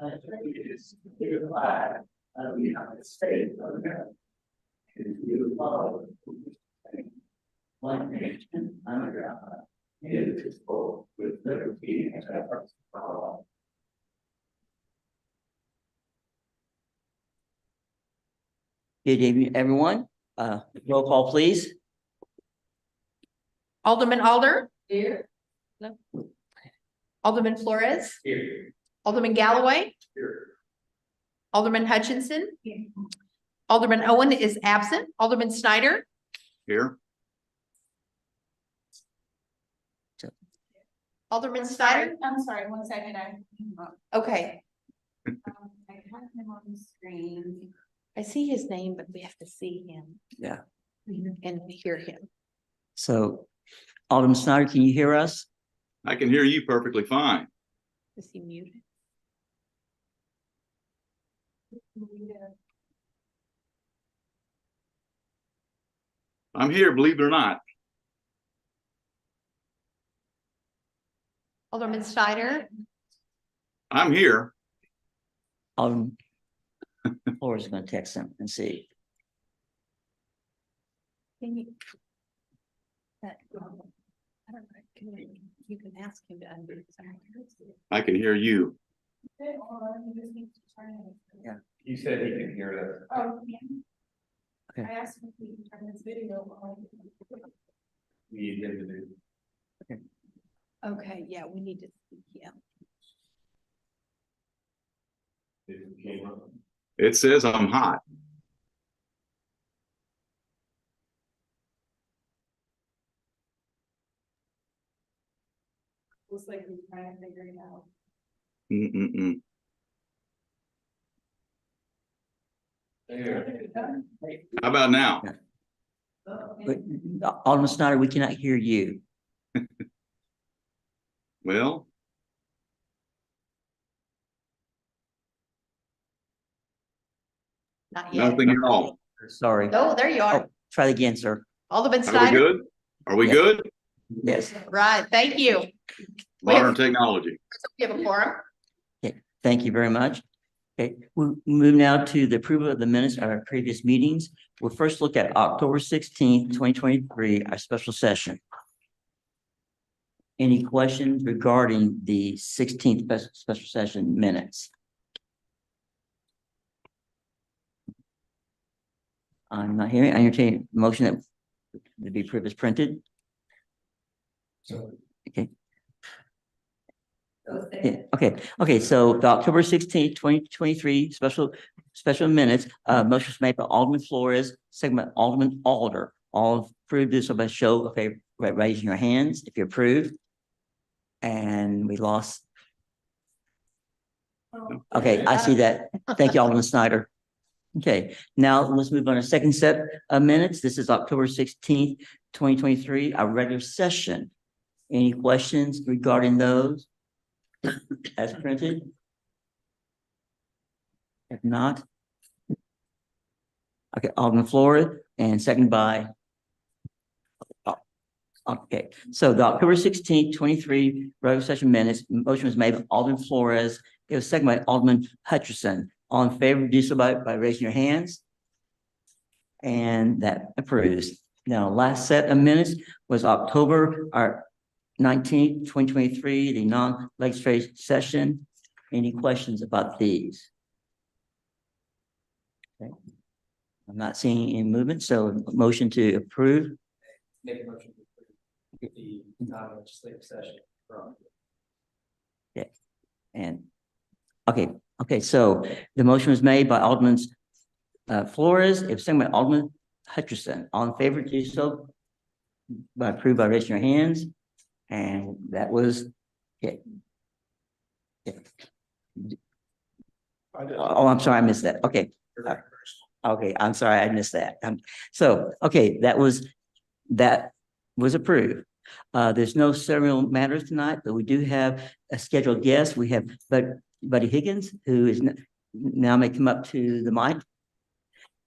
Allegiance to the flag of the United States of America, and to the republic for which it stands, one nation under God, indivisible, with liberty and justice for all. Good evening, everyone. Roll call, please. Alderman Alder. Here. No. Alderman Flores. Here. Alderman Galloway. Here. Alderman Hutchinson. Alderman Owen is absent. Alderman Snyder. Here. Alderman Snyder. I'm sorry, 1 second. Okay, I have him on the screen. I see his name, but we have to see him. Yeah. And hear him. So, Alderman Snyder, can you hear us? I can hear you perfectly fine. Is he muted? I'm here, believe it or not. Alderman Snyder. I'm here. Alderman Flores is going to text him and see. Can you? I don't know. You can ask him to unmute. I can hear you. Yeah. He said he could hear us. Oh, yeah. Okay. I asked him if he could turn his video on. We need him to do. Okay, yeah, we need to see him. It came up. It says I'm hot. Looks like he's trying to figure it out. Mm-mm-mm. How about now? But Alderman Snyder, we cannot hear you. Well, Not yet. nothing at all. Sorry. Oh, there you are. Oh, try it again, sir. Alderman Are we Snyder. good? Are we Yeah. good? Yes. Right, thank you. We Modern have, technology. we have a forum. Thank you very much. Okay, we move now to the approval of the minutes of our previous meetings. We'll first look at October 16th, 2023, our special session. Any questions regarding the 16th special session minutes? I'm not hearing. I entertain a motion that be approved as printed. So. Okay. Yeah, okay, so the October 16th, 2023 special minutes, motion was made by Alderman Flores, second by Alderman Alder. All approved this by show of favor, raising your hands if you approve. And we lost. Okay, I see that. Thank you, Alderman Snyder. Okay, now let's move on to second set of minutes. This is October 16th, 2023, our regular session. Any questions regarding those? As printed? If not. Okay, Alderman Flores and second by. Okay, so the October 16th, 23 regular session minutes, motion was made by Alderman Flores. It was second by Alderman Hutchinson. All in favor, do so by raising your hands. And that approves. Now, last set of minutes was October 19th, 2023, the non-legislative session. Any questions about these? Okay. I'm not seeing any movement, so motion to approve. Make a motion to approve the non-legislative session. Okay, and okay, so the motion was made by Alderman Flores, it was seconded by Alderman Hutchinson. All in favor, do so by approve by raising your hands. And that was, okay. Oh, I'm sorry, I missed that. Okay. Okay, I'm sorry, I missed that. So, okay, that was approved. There's no ceremonial matters tonight, but we do have a scheduled guest. We have Buddy Higgins, who is now may come up to the mic.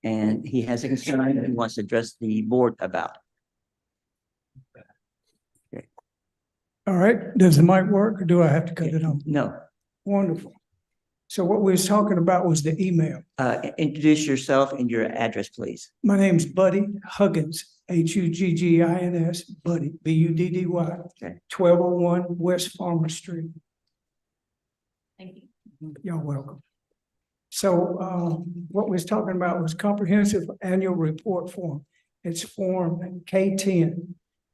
And he has a concern that he wants to address the board about. All right, does the mic work or do I have to cut it on? No, Wonderful. So what we was talking about was the email. Introduce yourself and your address, please. My name's Buddy Huggins, Huggins, Buddy, Buddy, Okay. 1201 West Farmer Street. Thank you. You're welcome. So what we was talking about was comprehensive annual report form. It's form K10,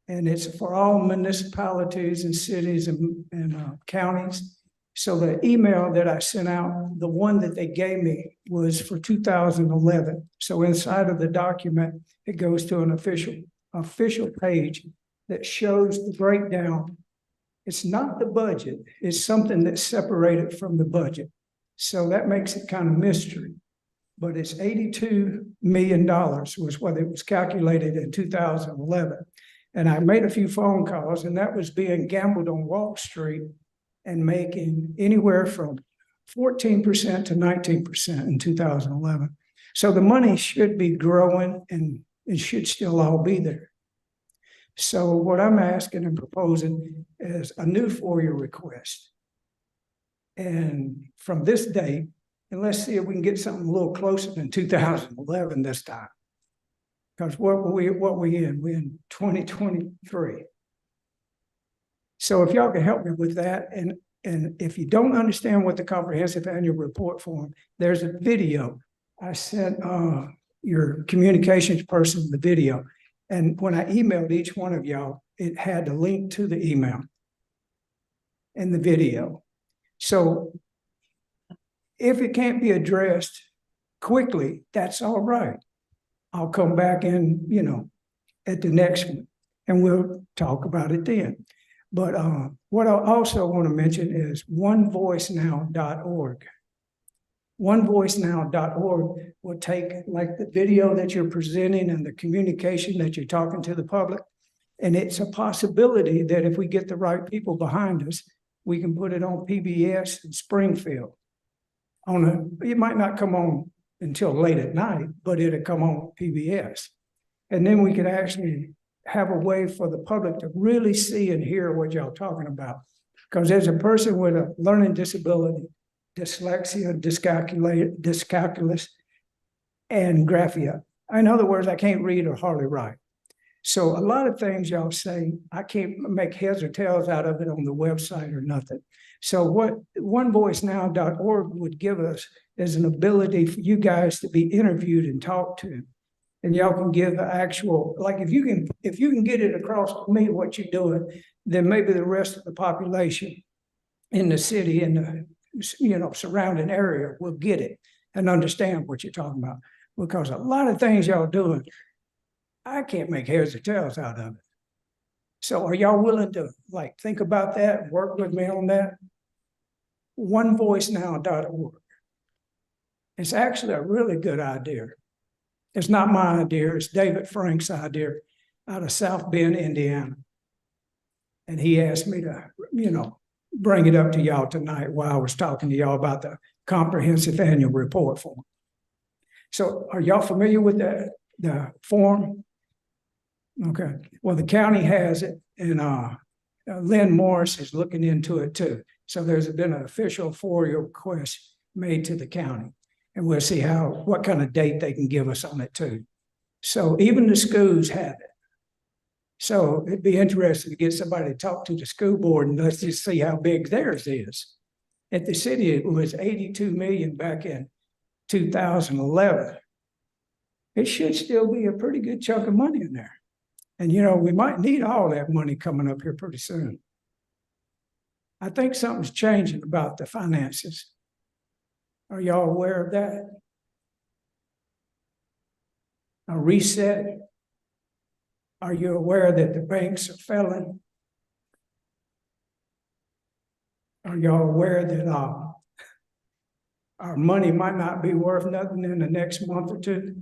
and it's for all municipalities and cities and counties. So the email that I sent out, the one that they gave me was for 2011. So inside of the document, it goes to an official page that shows the breakdown. It's not the budget, it's something that's separated from the budget. So that makes it kind of mystery. But it's $82 million was what it was calculated in 2011. And I made a few phone calls, and that was being gambled on Wall Street and making anywhere from 14% to 19% in 2011. So the money should be growing, and it should still all be there. So what I'm asking and proposing is a new FOIA request. And from this date, and let's see if we can get something a little closer than 2011 this time. Because what we in? We're in 2023. So if y'all can help me with that, and if you don't understand what the comprehensive annual report form, there's a video. I sent your communications person the video. And when I emailed each one of y'all, it had the link to the email and the video. So if it can't be addressed quickly, that's all right. I'll come back in, at the next one, and we'll talk about it then. But what I also want to mention is onevoicenow.org. Onevoicenow.org will take like the video that you're presenting and the communication that you're talking to the public. And it's a possibility that if we get the right people behind us, we can put it on PBS in Springfield. It might not come on until late at night, but it'll come on PBS. And then we could actually have a way for the public to really see and hear what y'all talking about. Because there's a person with a learning disability, dyslexia, dyscalculia, and graphia. In other words, I can't read or hardly write. So a lot of things y'all say, I can't make heads or tails out of it on the website or nothing. So what onevoicenow.org would give us is an ability for you guys to be interviewed and talked to. And y'all can give the actual, like if you can get it across to me what you're doing, then maybe the rest of the population in the city and the surrounding area will get it and understand what you're talking about. Because a lot of things y'all doing, I can't make heads or tails out of it. So are y'all willing to think about that, work with me on that? Onevoicenow.org. It's actually a really good idea. It's not my idea, it's David Frank's idea out of South Bend, Indiana. And he asked me to, bring it up to y'all tonight while I was talking to y'all about the comprehensive annual report form. So are y'all familiar with the form? Okay, well, the county has it, and Lynn Morris is looking into it too. So there's been an official FOIA request made to the county, and we'll see what kind of date they can give us on it too. So even the schools have it. So it'd be interesting to get somebody to talk to the school board, and let's just see how big theirs is. At the city, it was 82 million back in 2011. It should still be a pretty good chunk of money in there. And, we might need all that money coming up here pretty soon. I think something's changing about the finances. Are y'all aware of that? A reset? Are you aware that the banks are failing? Are y'all aware that our money might not be worth nothing in the next month or two?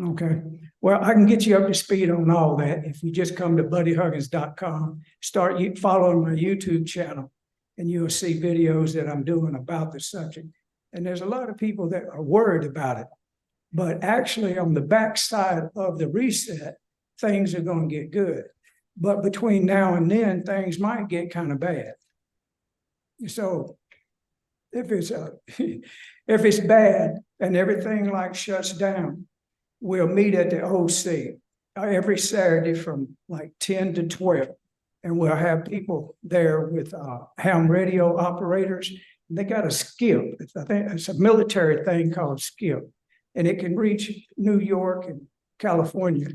Okay, well, I can get you up to speed on all that if you just come to buddyhuggins.com, start following my YouTube channel, and you'll see videos that I'm doing about the subject. And there's a lot of people that are worried about it, but actually on the backside of the reset, things are going to get good. But between now and then, things might get kind of bad. So if it's if it's bad and everything like shuts down, we'll meet at the OC every Saturday from like 10 to 12. And we'll have people there with ham radio operators. They got a skip. I think it's a military thing called skip. And it can reach New York and California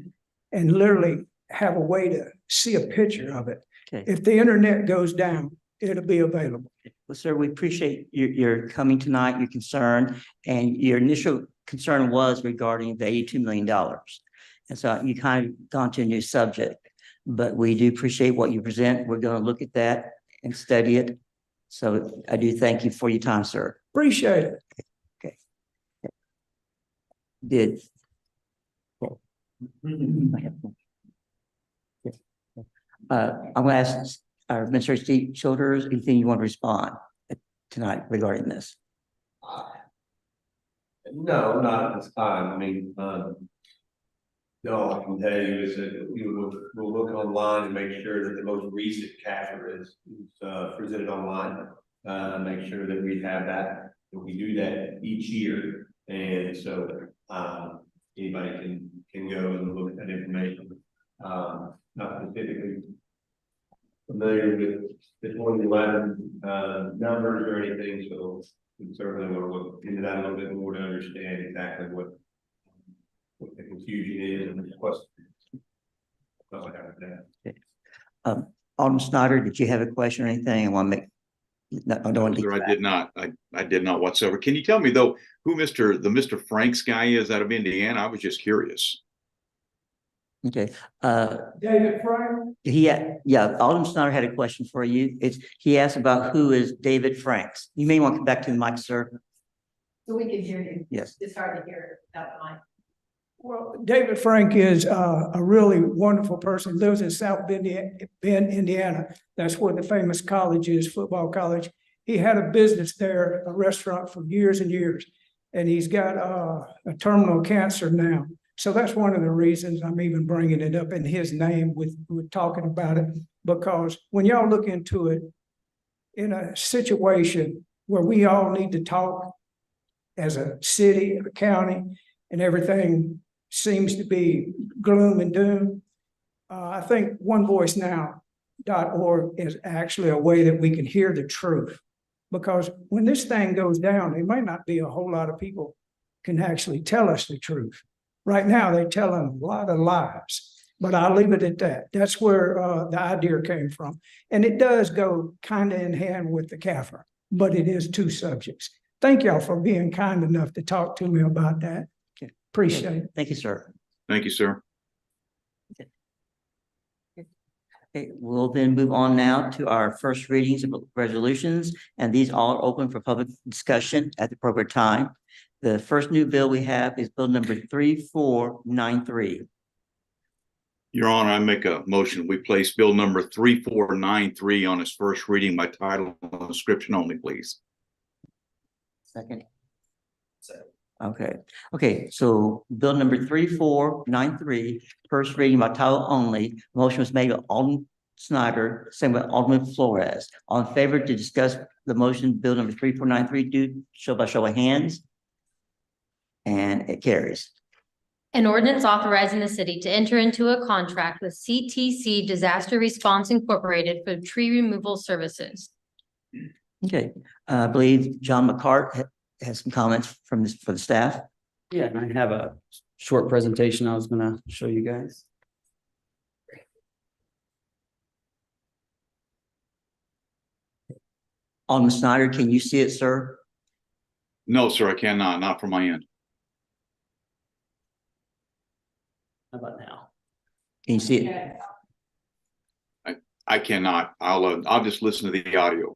and literally have a way to see a picture of it. Okay. If the internet goes down, it'll be available. Well, sir, we appreciate your coming tonight, your concern, and your initial concern was regarding the $82 million. And so you kind of gone to a new subject, but we do appreciate what you present. We're going to look at that and study it. So I do thank you for your time, sir. Appreciate it. Did. I'm going to ask our Administrator Steve Childers, anything you want to respond tonight regarding this? No, not at this time. I mean, no, I can tell you is that we'll look online and make sure that the most recent CAFR is presented online. Make sure that we have that. We do that each year, and so anybody can go and look at that information. Not specifically familiar with the 2011 numbers or anything, so we certainly will look into that a little bit more to understand exactly what the confusion is and what's. Alderman Snyder, did you have a question or anything? I want to make. No, I don't want to. Sir, I did not. I did not whatsoever. Can you tell me though who Mr. Franks guy is out of Indiana? I was just curious. Okay. David Frank? Yeah, Alderman Snyder had a question for you. He asked about who is David Franks. You may want to come back to the mic, sir. So we can hear you. Yes. It's hard to hear without the mic. Well, David Frank is a really wonderful person, lives in South Bend, Indiana. That's where the famous college is, football college. He had a business there, a restaurant for years and years, and he's got a terminal cancer now. So that's one of the reasons I'm even bringing it up in his name with talking about it, because when y'all look into it, in a situation where we all need to talk as a city, a county, and everything seems to be gloom and doom, I think onevoicenow.org is actually a way that we can hear the truth. Because when this thing goes down, there might not be a whole lot of people can actually tell us the truth. Right now, they're telling a lot of lies, but I'll leave it at that. That's where the idea came from. And it does go kind of in hand with the CAFR, but it is two subjects. Thank y'all for being kind enough to talk to me about that. Appreciate it. Thank you, sir. Thank you, sir. Okay, we'll then move on now to our first readings of resolutions, and these all are open for public discussion at the appropriate time. The first new bill we have is bill number 3493. Your Honor, I make a motion. We place bill number 3493 on its first reading by title and description only, please. Second. Okay, so bill number 3493, first reading by title only. Motion was made by Alderman Snyder, second by Alderman Flores. All in favor to discuss the motion, bill number 3493, do show by show of hands. And it carries. An ordinance authorizing the city to enter into a contract with CTC Disaster Response Incorporated for tree removal services. Okay, I believe John McCart has some comments from this for the staff. Yeah, and I have a short presentation I was gonna show you guys. Alderman Snyder, can you see it, sir? No, sir, I cannot, not from my end. How about now? Can you see it? I cannot. I'll just listen to the audio.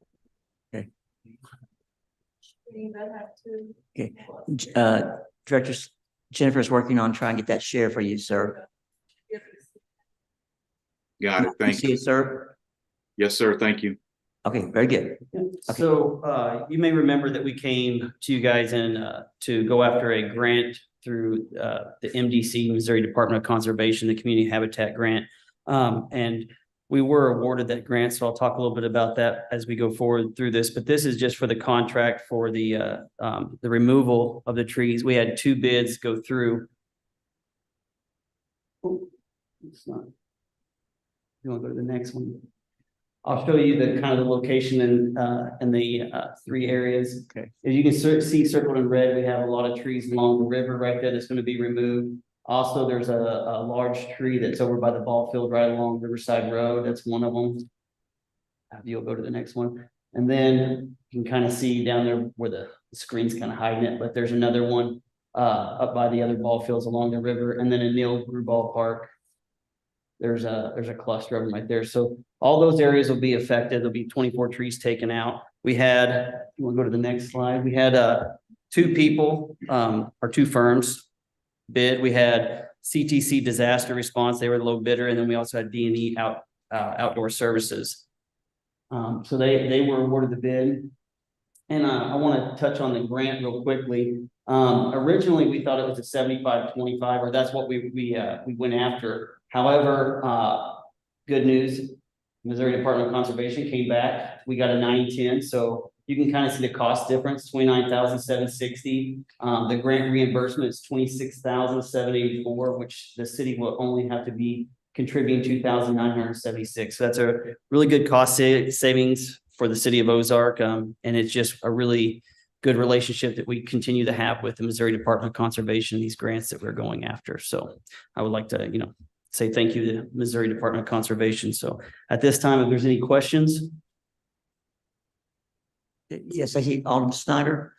Okay, Director Jennifer is working on trying to get that share for you, sir. Got it. Thank See you. it, sir? Yes, sir. Thank you. Okay, very good. So you may remember that we came to you guys and to go after a grant through the MDC, Missouri Department of Conservation, the Community Habitat Grant. And We were awarded that grant, so I'll talk a little bit about that as we go forward through this, but this is just for the contract for the removal of the trees. We had 2 bids go through. Oh, it's not. You want to go to the next one? I'll show you the kind of the location and the 3 areas. Okay. As you can see circled in red, we have a lot of trees along the river right there that's going to be removed. Also, there's a large tree that's over by the ball field right along Riverside Road. That's one of them. You'll go to the next one. And then you can kind of see down there where the screen's kind of hiding it, but there's another one up by the other ball fields along the river. And then in Neil Brew Ballpark, there's a cluster of them right there. So all those areas will be affected. There'll be 24 trees taken out. We had, you want to go to the next slide? We had 2 people or 2 firms bid. We had CTC Disaster Response. They were the low bidder. And then we also had D&E Outdoor Services. So they were awarded the bid. And I want to touch on the grant real quickly. Originally, we thought it was a 75-25, or that's what we went after. However, good news, Missouri Department of Conservation came back. We got a 90-10, so you can kind of see the cost difference, $29,760. The grant reimbursement is $26,784, which the city will only have to be contributing $2,976. So that's a really good cost savings for the city of Ozark, and it's just a really good relationship that we continue to have with the Missouri Department of Conservation, these grants that we're going after. So I would like to, say thank you to Missouri Department of Conservation. So at this time, if there's any questions. Yes, I see Alderman Snyder.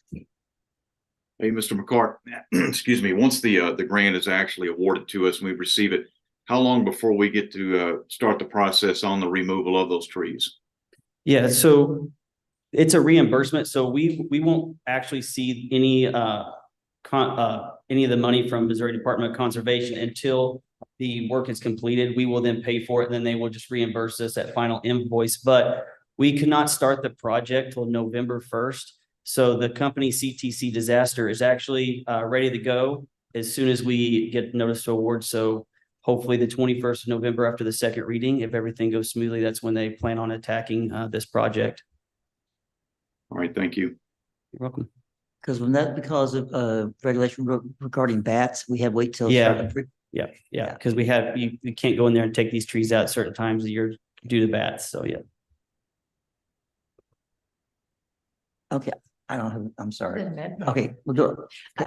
Hey, Mr. McCart, excuse me, once the grant is actually awarded to us and we receive it, how long before we get to start the process on the removal of those trees? Yeah, so it's a reimbursement. So we won't actually see any of the money from Missouri Department of Conservation until the work is completed. We will then pay for it, and then they will just reimburse us at final invoice. But we cannot start the project till November 1st. So the company CTC Disaster is actually ready to go as soon as we get notice to award. So hopefully the 21st of November after the second reading, if everything goes smoothly, that's when they plan on attacking this project. All right, thank you. You're welcome. Because when that, because of regulation regarding bats, we have wait till. Yeah. Yeah. Because we have, you can't go in there and take these trees out certain times of year due to bats. So yeah. Okay, I don't have, I'm sorry. Doesn't matter. Okay, we'll do it.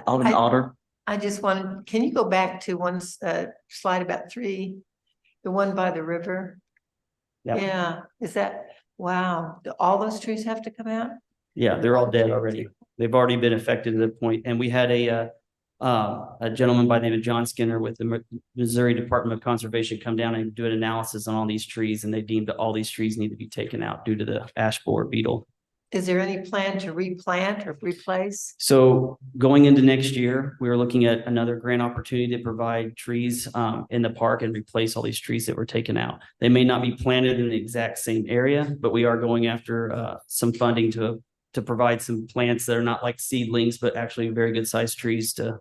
Alderman Alder. I just wanted, can you go back to one slide about 3, the one by the river? Yeah. Yeah, is that, wow, do all those trees have to come out? Yeah, they're all dead already. They've already been affected to the point. And we had a gentleman by the name of John Skinner with the Missouri Department of Conservation come down and do an analysis on all these trees, and they deemed that all these trees need to be taken out due to the ash borer beetle. Is there any plan to replant or replace? So going into next year, we are looking at another grant opportunity to provide trees in the park and replace all these trees that were taken out. They may not be planted in the exact same area, but we are going after some funding to provide some plants that are not like seedlings, but actually very good sized trees to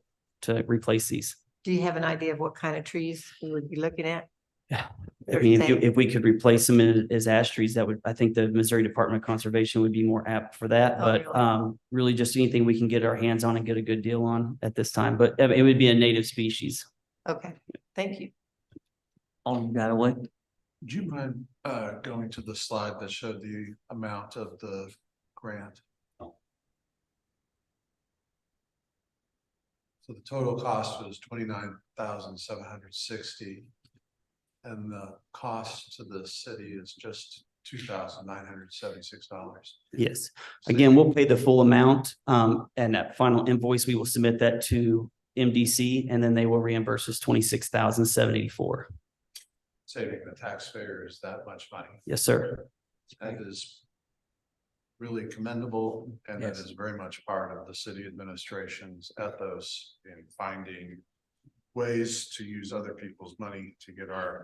replace these. Do you have an idea of what kind of trees we would be looking at? Yeah. I mean, if we could replace them as ash trees, that would, I think the Missouri Department of Conservation would be more apt for that. Oh, But really? really just anything we can get our hands on and get a good deal on at this time. But it would be a native species. Okay, thank you. Alderman Galloway. Do you mind going to the slide that showed the amount of the grant? So the total cost was $29,760. And the cost to the city is just $2,976. Yes. Again, we'll pay the full amount. And that final invoice, we will submit that to MDC, and then they will reimburse us $26,784. Saving the taxpayers that much money. Yes, sir. That is really commendable, and Yes. that is very much part of the city administration's ethos in finding ways to use other people's money to get our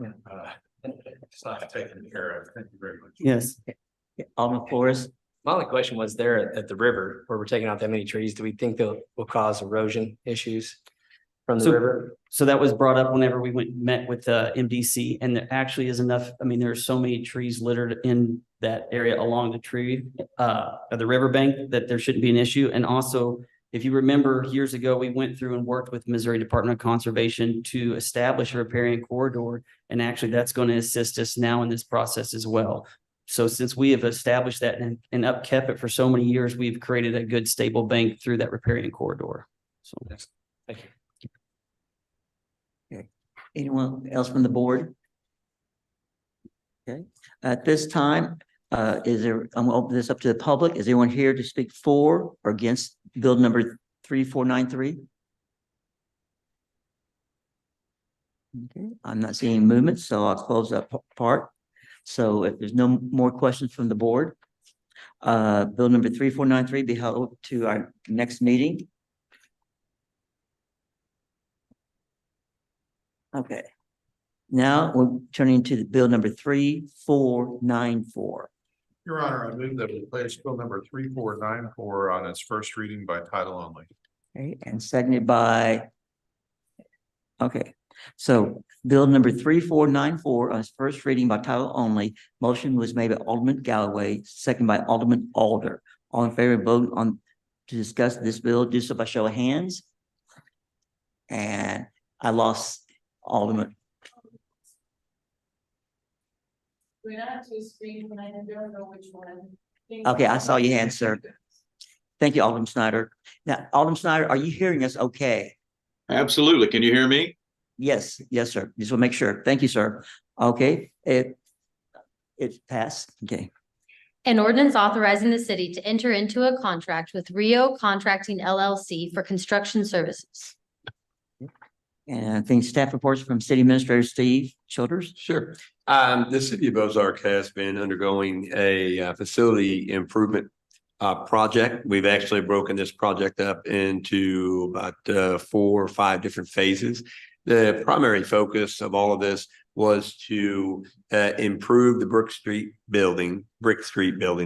stuff taken care of. Thank you very much. Yes. Alderman Flores. My only question was there at the river where we're taking out that many trees, do we think that will cause erosion issues? from the So- river? So that was brought up whenever we met with MDC, and there actually is enough. I mean, there are so many trees littered in that area along the the riverbank that there shouldn't be an issue. And also, if you remember years ago, we went through and worked with Missouri Department of Conservation to establish a riparian corridor. And actually that's going to assist us now in this process as well. So since we have established that and upkept it for so many years, we've created a good stable bank through that riparian corridor. So Thank you. Anyone else from the board? Okay, at this time, I'm gonna open this up to the public. Is anyone here to speak for or against bill number 3493? Okay, I'm not seeing movement, so I'll close that part. So if there's no more questions from the board, bill number 3493 be held to our next meeting. Okay. Now we're turning to the bill number 3494. Your Honor, I move that we place bill number 3494 on its first reading by title only. Okay, and seconded by. Okay, so bill number 3494 on its first reading by title only. Motion was made by Alderman Galloway, seconded by Alderman Alder. All in favor, vote on to discuss this bill, do so by show of hands. And I lost Alderman. When I have two screens and I don't know which one. Okay, I saw your hand, sir. Thank you, Alderman Snyder. Now, Alderman Snyder, are you hearing us okay? Absolutely. Can you hear me? Yes, yes, sir. Just want to make sure. Thank you, sir. Okay, it's passed. Okay. An ordinance authorizing the city to enter into a contract with Rio Contracting LLC for construction services. And I think staff reports from City Administrator Steve Childers. Sure. The city of Ozark has been undergoing a facility improvement project. We've actually broken this project up into about 4 or 5 different phases. The primary focus of all of this was to improve the Brick Street building,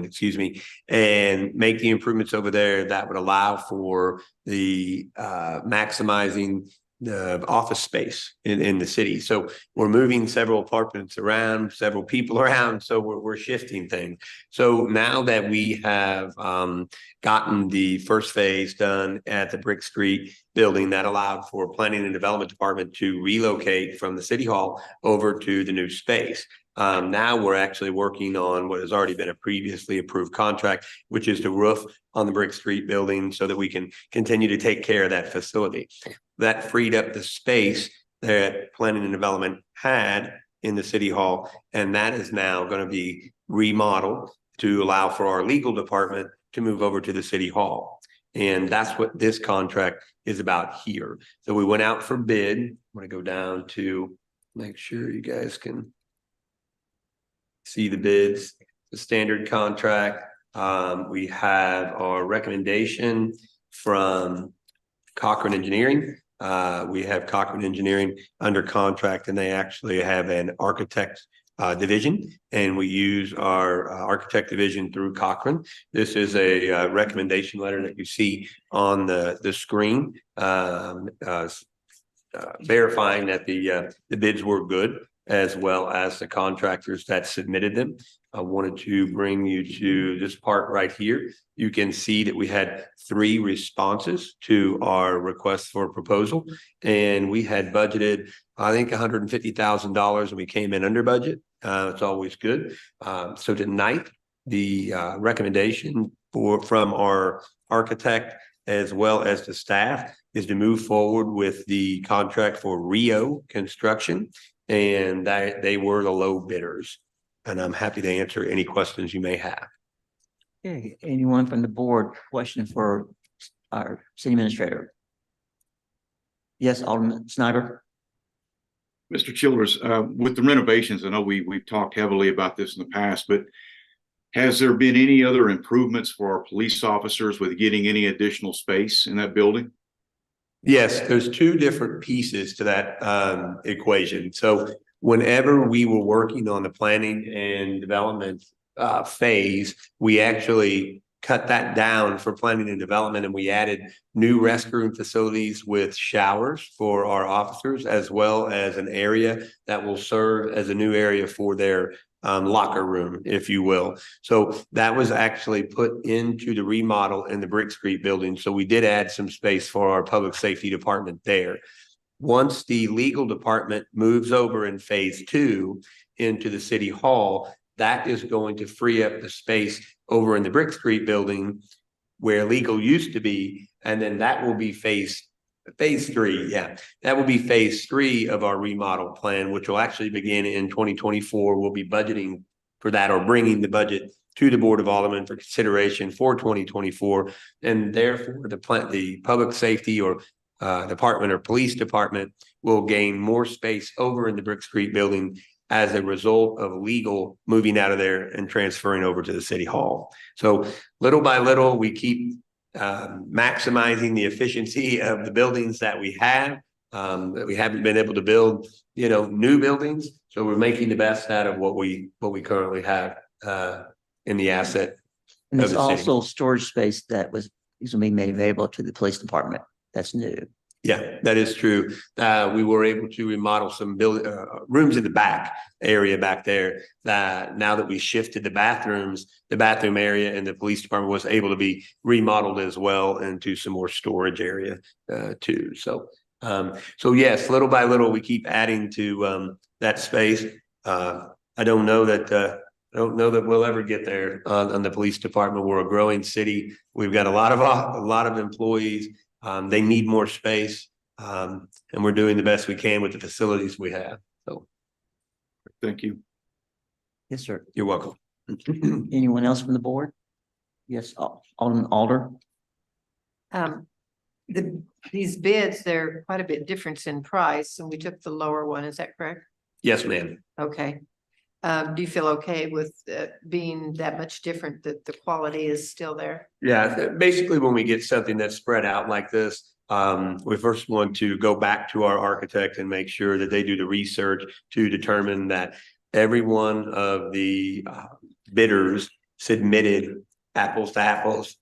excuse me, and make the improvements over there that would allow for the maximizing the office space in the city. So we're moving several apartments around, several people around. So we're shifting things. So now that we have gotten the first phase done at the Brick Street building, that allowed for planning and development department to relocate from the city hall over to the new space. Now we're actually working on what has already been a previously approved contract, which is the roof on the Brick Street building so that we can continue to take care of that facility. That freed up the space that planning and development had in the city hall, and that is now going to be remodeled to allow for our legal department to move over to the city hall. And that's what this contract is about here. So we went out for bid. I'm going to go down to make sure you guys can see the bids, the standard contract. We have our recommendation from Cochran Engineering. We have Cochran Engineering under contract, and they actually have an architect division, and we use our architect division through Cochran. This is a recommendation letter that you see on the screen, verifying that the bids were good, as well as the contractors that submitted them. I wanted to bring you to this part right here. You can see that we had 3 responses to our request for proposal, and we had budgeted, I think, $150,000, and we came in under budget. It's always good. So tonight, the recommendation from our architect as well as the staff is to move forward with the contract for Rio Construction, and they were the low bidders. And I'm happy to answer any questions you may have. Okay, anyone from the board question for our city administrator? Yes, Alderman Snyder. Mr. Childers, with the renovations, I know we've talked heavily about this in the past, but has there been any other improvements for our police officers with getting any additional space in that building? Yes, there's 2 different pieces to that equation. So whenever we were working on the planning and development phase, we actually cut that down for planning and development, and we added new restroom facilities with showers for our officers, as well as an area that will serve as a new area for their locker room, if you will. So that was actually put into the remodel in the Brick Street building. So we did add some space for our public safety department there. Once the legal department moves over in phase 2 into the city hall, that is going to free up the space over in the Brick Street building where legal used to be. And then that will be phase 3. Yeah, that will be phase 3 of our remodel plan, which will actually begin in 2024. We'll be budgeting for that, or bringing the budget to the Board of Aldermen for consideration for 2024. And therefore the public safety or department or police department will gain more space over in the Brick Street building as a result of legal moving out of there and transferring over to the city hall. So little by little, we keep maximizing the efficiency of the buildings that we have. That we haven't been able to build, new buildings. So we're making the best out of what we currently have in the asset. And there's also storage space that is going to be made available to the police department. That's new. Yeah, that is true. We were able to remodel some rooms in the back area back there. Now that we shifted the bathroom area and the police department was able to be remodeled as well into some more storage area too. So yes, little by little, we keep adding to that space. I don't know that we'll ever get there on the police department. We're a growing city. We've got a lot of employees. They need more space, and we're doing the best we can with the facilities we have. So, Thank you. Yes, sir. you're welcome. Anyone else from the board? Yes, Alderman Alder. These bids, they're quite a bit difference in price, and we took the lower one. Is that correct? Yes, ma'am. Okay. Do you feel okay with being that much different, that the quality is still there? Yeah, basically when we get something that's spread out like this, we first want to go back to our architect and make sure that they do the research to determine that every one of the bidders submitted apples to apples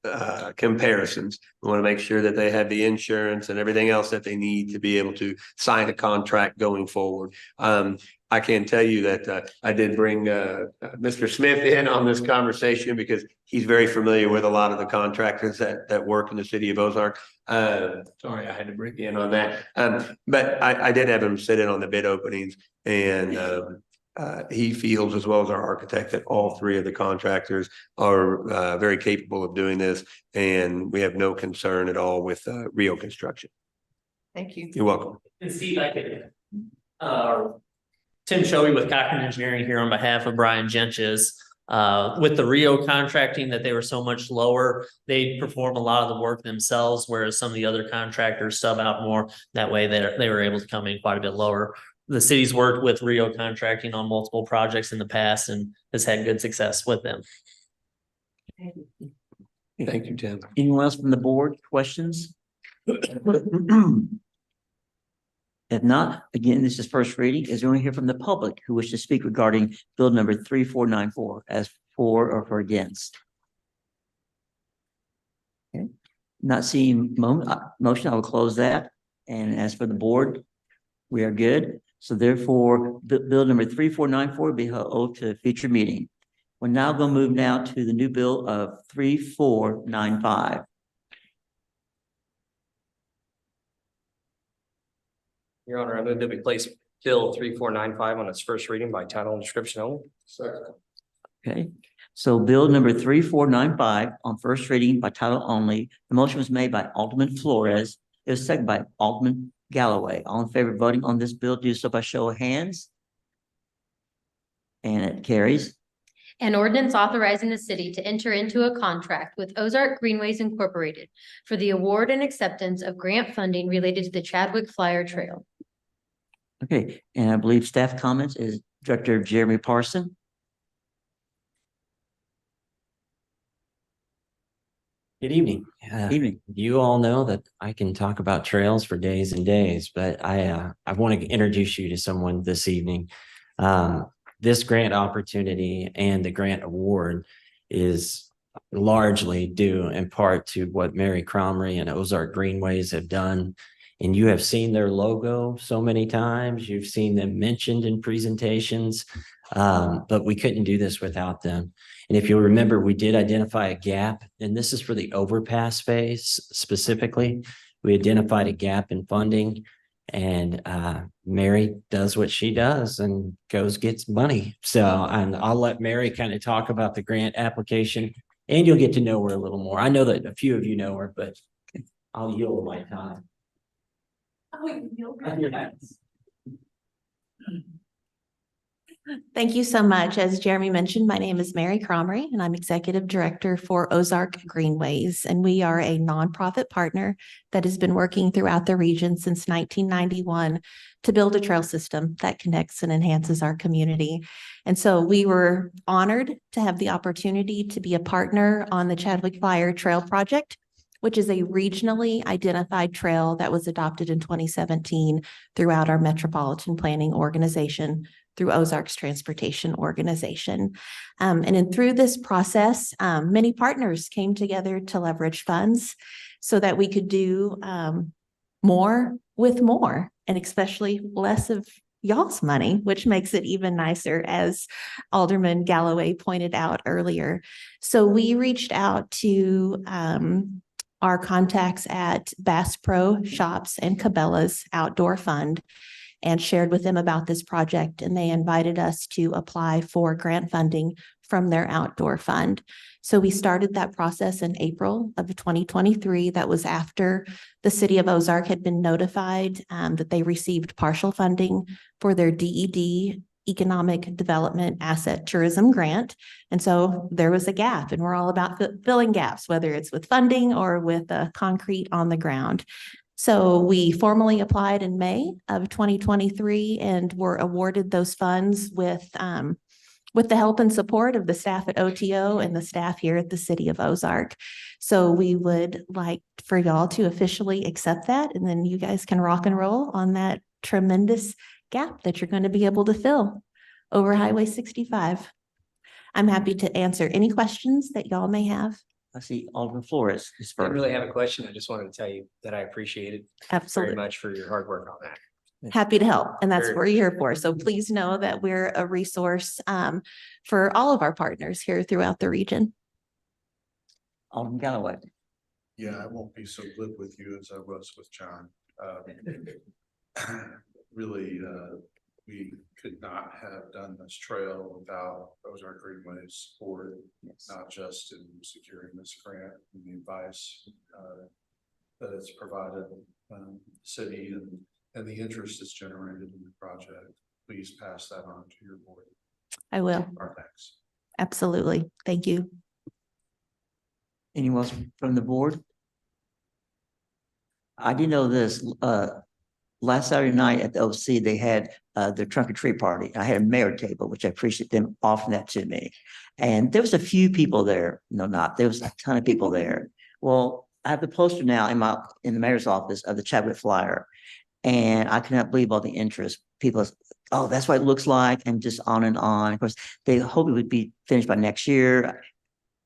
comparisons. We want to make sure that they have the insurance and everything else that they need to be able to sign a contract going forward. I can tell you that I did bring Mr. Smith in on this conversation because he's very familiar with a lot of the contractors that work in the city of Ozark. Sorry, I had to bring you in on that. But I did have him sit in on the bid openings, and he feels, as well as our architect, that all 3 of the contractors are very capable of doing this, and we have no concern at all with Rio Construction. Thank you. You're welcome. And Steve, I could, Tim Shelby with Cochran Engineering here on behalf of Brian Gentges. With the Rio contracting, that they were so much lower, they perform a lot of the work themselves, whereas some of the other contractors sub out more. That way they were able to come in quite a bit lower. The city's worked with Rio contracting on multiple projects in the past and has had good success with them. Thank you, Tim. Anyone else from the board? Questions? If not, again, this is first reading. Is there anyone here from the public who wish to speak regarding bill number 3494 as for or for against? Okay, not seeing motion, I will close that. And as for the board, we are good. So therefore, bill number 3494 will be held to a future meeting. We're now going to move now to the new bill of 3495. Your Honor, I move that we place Bill 3495 on its first reading by title and description only. Okay, so bill number 3495 on first reading by title only. The motion was made by Alderman Flores. It was seconded by Alderman Galloway. All in favor of voting on this bill, do so by show of hands. And it carries. An ordinance authorizing the city to enter into a contract with Ozark Greenways Incorporated for the award and acceptance of grant funding related to the Chadwick Flyer Trail. Okay, and I believe staff comments is Director Jeremy Parson. Good evening. Evening. You all know that I can talk about trails for days and days, but I want to introduce you to someone this evening. This grant opportunity and the grant award is largely due in part to what Mary Cromrie and Ozark Greenways have done. And you have seen their logo so many times. You've seen them mentioned in presentations, but we couldn't do this without them. And if you'll remember, we did identify a gap, and this is for the overpass phase specifically. We identified a gap in funding, and Mary does what she does and gets money. So, and I'll let Mary kind of talk about the grant application, and you'll get to know her a little more. I know that a few of you know her, but I'll yield my time. Thank you so much. As Jeremy mentioned, my name is Mary Cromrie, and I'm Executive Director for Ozark Greenways. And we are a nonprofit partner that has been working throughout the region since 1991 to build a trail system that connects and enhances our community. And so we were honored to have the opportunity to be a partner on the Chadwick Flyer Trail Project, which is a regionally identified trail that was adopted in 2017 throughout our metropolitan planning organization through Ozarks Transportation Organization. And through this process, many partners came together to leverage funds so that we could do more with more, and especially less of y'all's money, which makes it even nicer, as Alderman Galloway pointed out earlier. So we reached out to our contacts at Bass Pro Shops and Cabela's Outdoor Fund and shared with them about this project, and they invited us to apply for grant funding from their outdoor fund. So we started that process in April of 2023. That was after the city of Ozark had been notified that they received partial funding for their DED Economic Development Asset Tourism Grant. And so there was a gap, and we're all about filling gaps, whether it's with funding or with concrete on the ground. So we formally applied in May of 2023 and were awarded those funds with the help and support of the staff at OTO and the staff here at the city of Ozark. So we would like for y'all to officially accept that, and then you guys can rock and roll on that tremendous gap that you're going to be able to fill over Highway 65. I'm happy to answer any questions that y'all may have. I see Alderman Flores is I didn't first. really have a question. I just wanted to tell you that I appreciate it very Absolutely. much for your hard work on that. Happy to help. And that's Very what we're here for. So please know that we're a resource for all of our partners here throughout the region. Alderman Galloway. Yeah, I won't be so glib with you as I was with John. Really, we could not have done this trail without Ozark Greenway's support, not just in securing this grant and the advice that it's provided the city and the interest it's generated in the project. Please pass that on to your board. I will. Our thanks. Absolutely. Thank you. Anyone else from the board? I did know this, last Saturday night at the OC, they had their trunk or treat party. I had a mayor table, which I appreciate them offering that to me. And there was a few people there. No, there was a ton of people there. Well, I have the poster now in the mayor's office of the Chadwick Flyer. And I cannot believe all the interest. People, oh, that's what it looks like, and just on and on. Of course, they hope it would be finished by next year.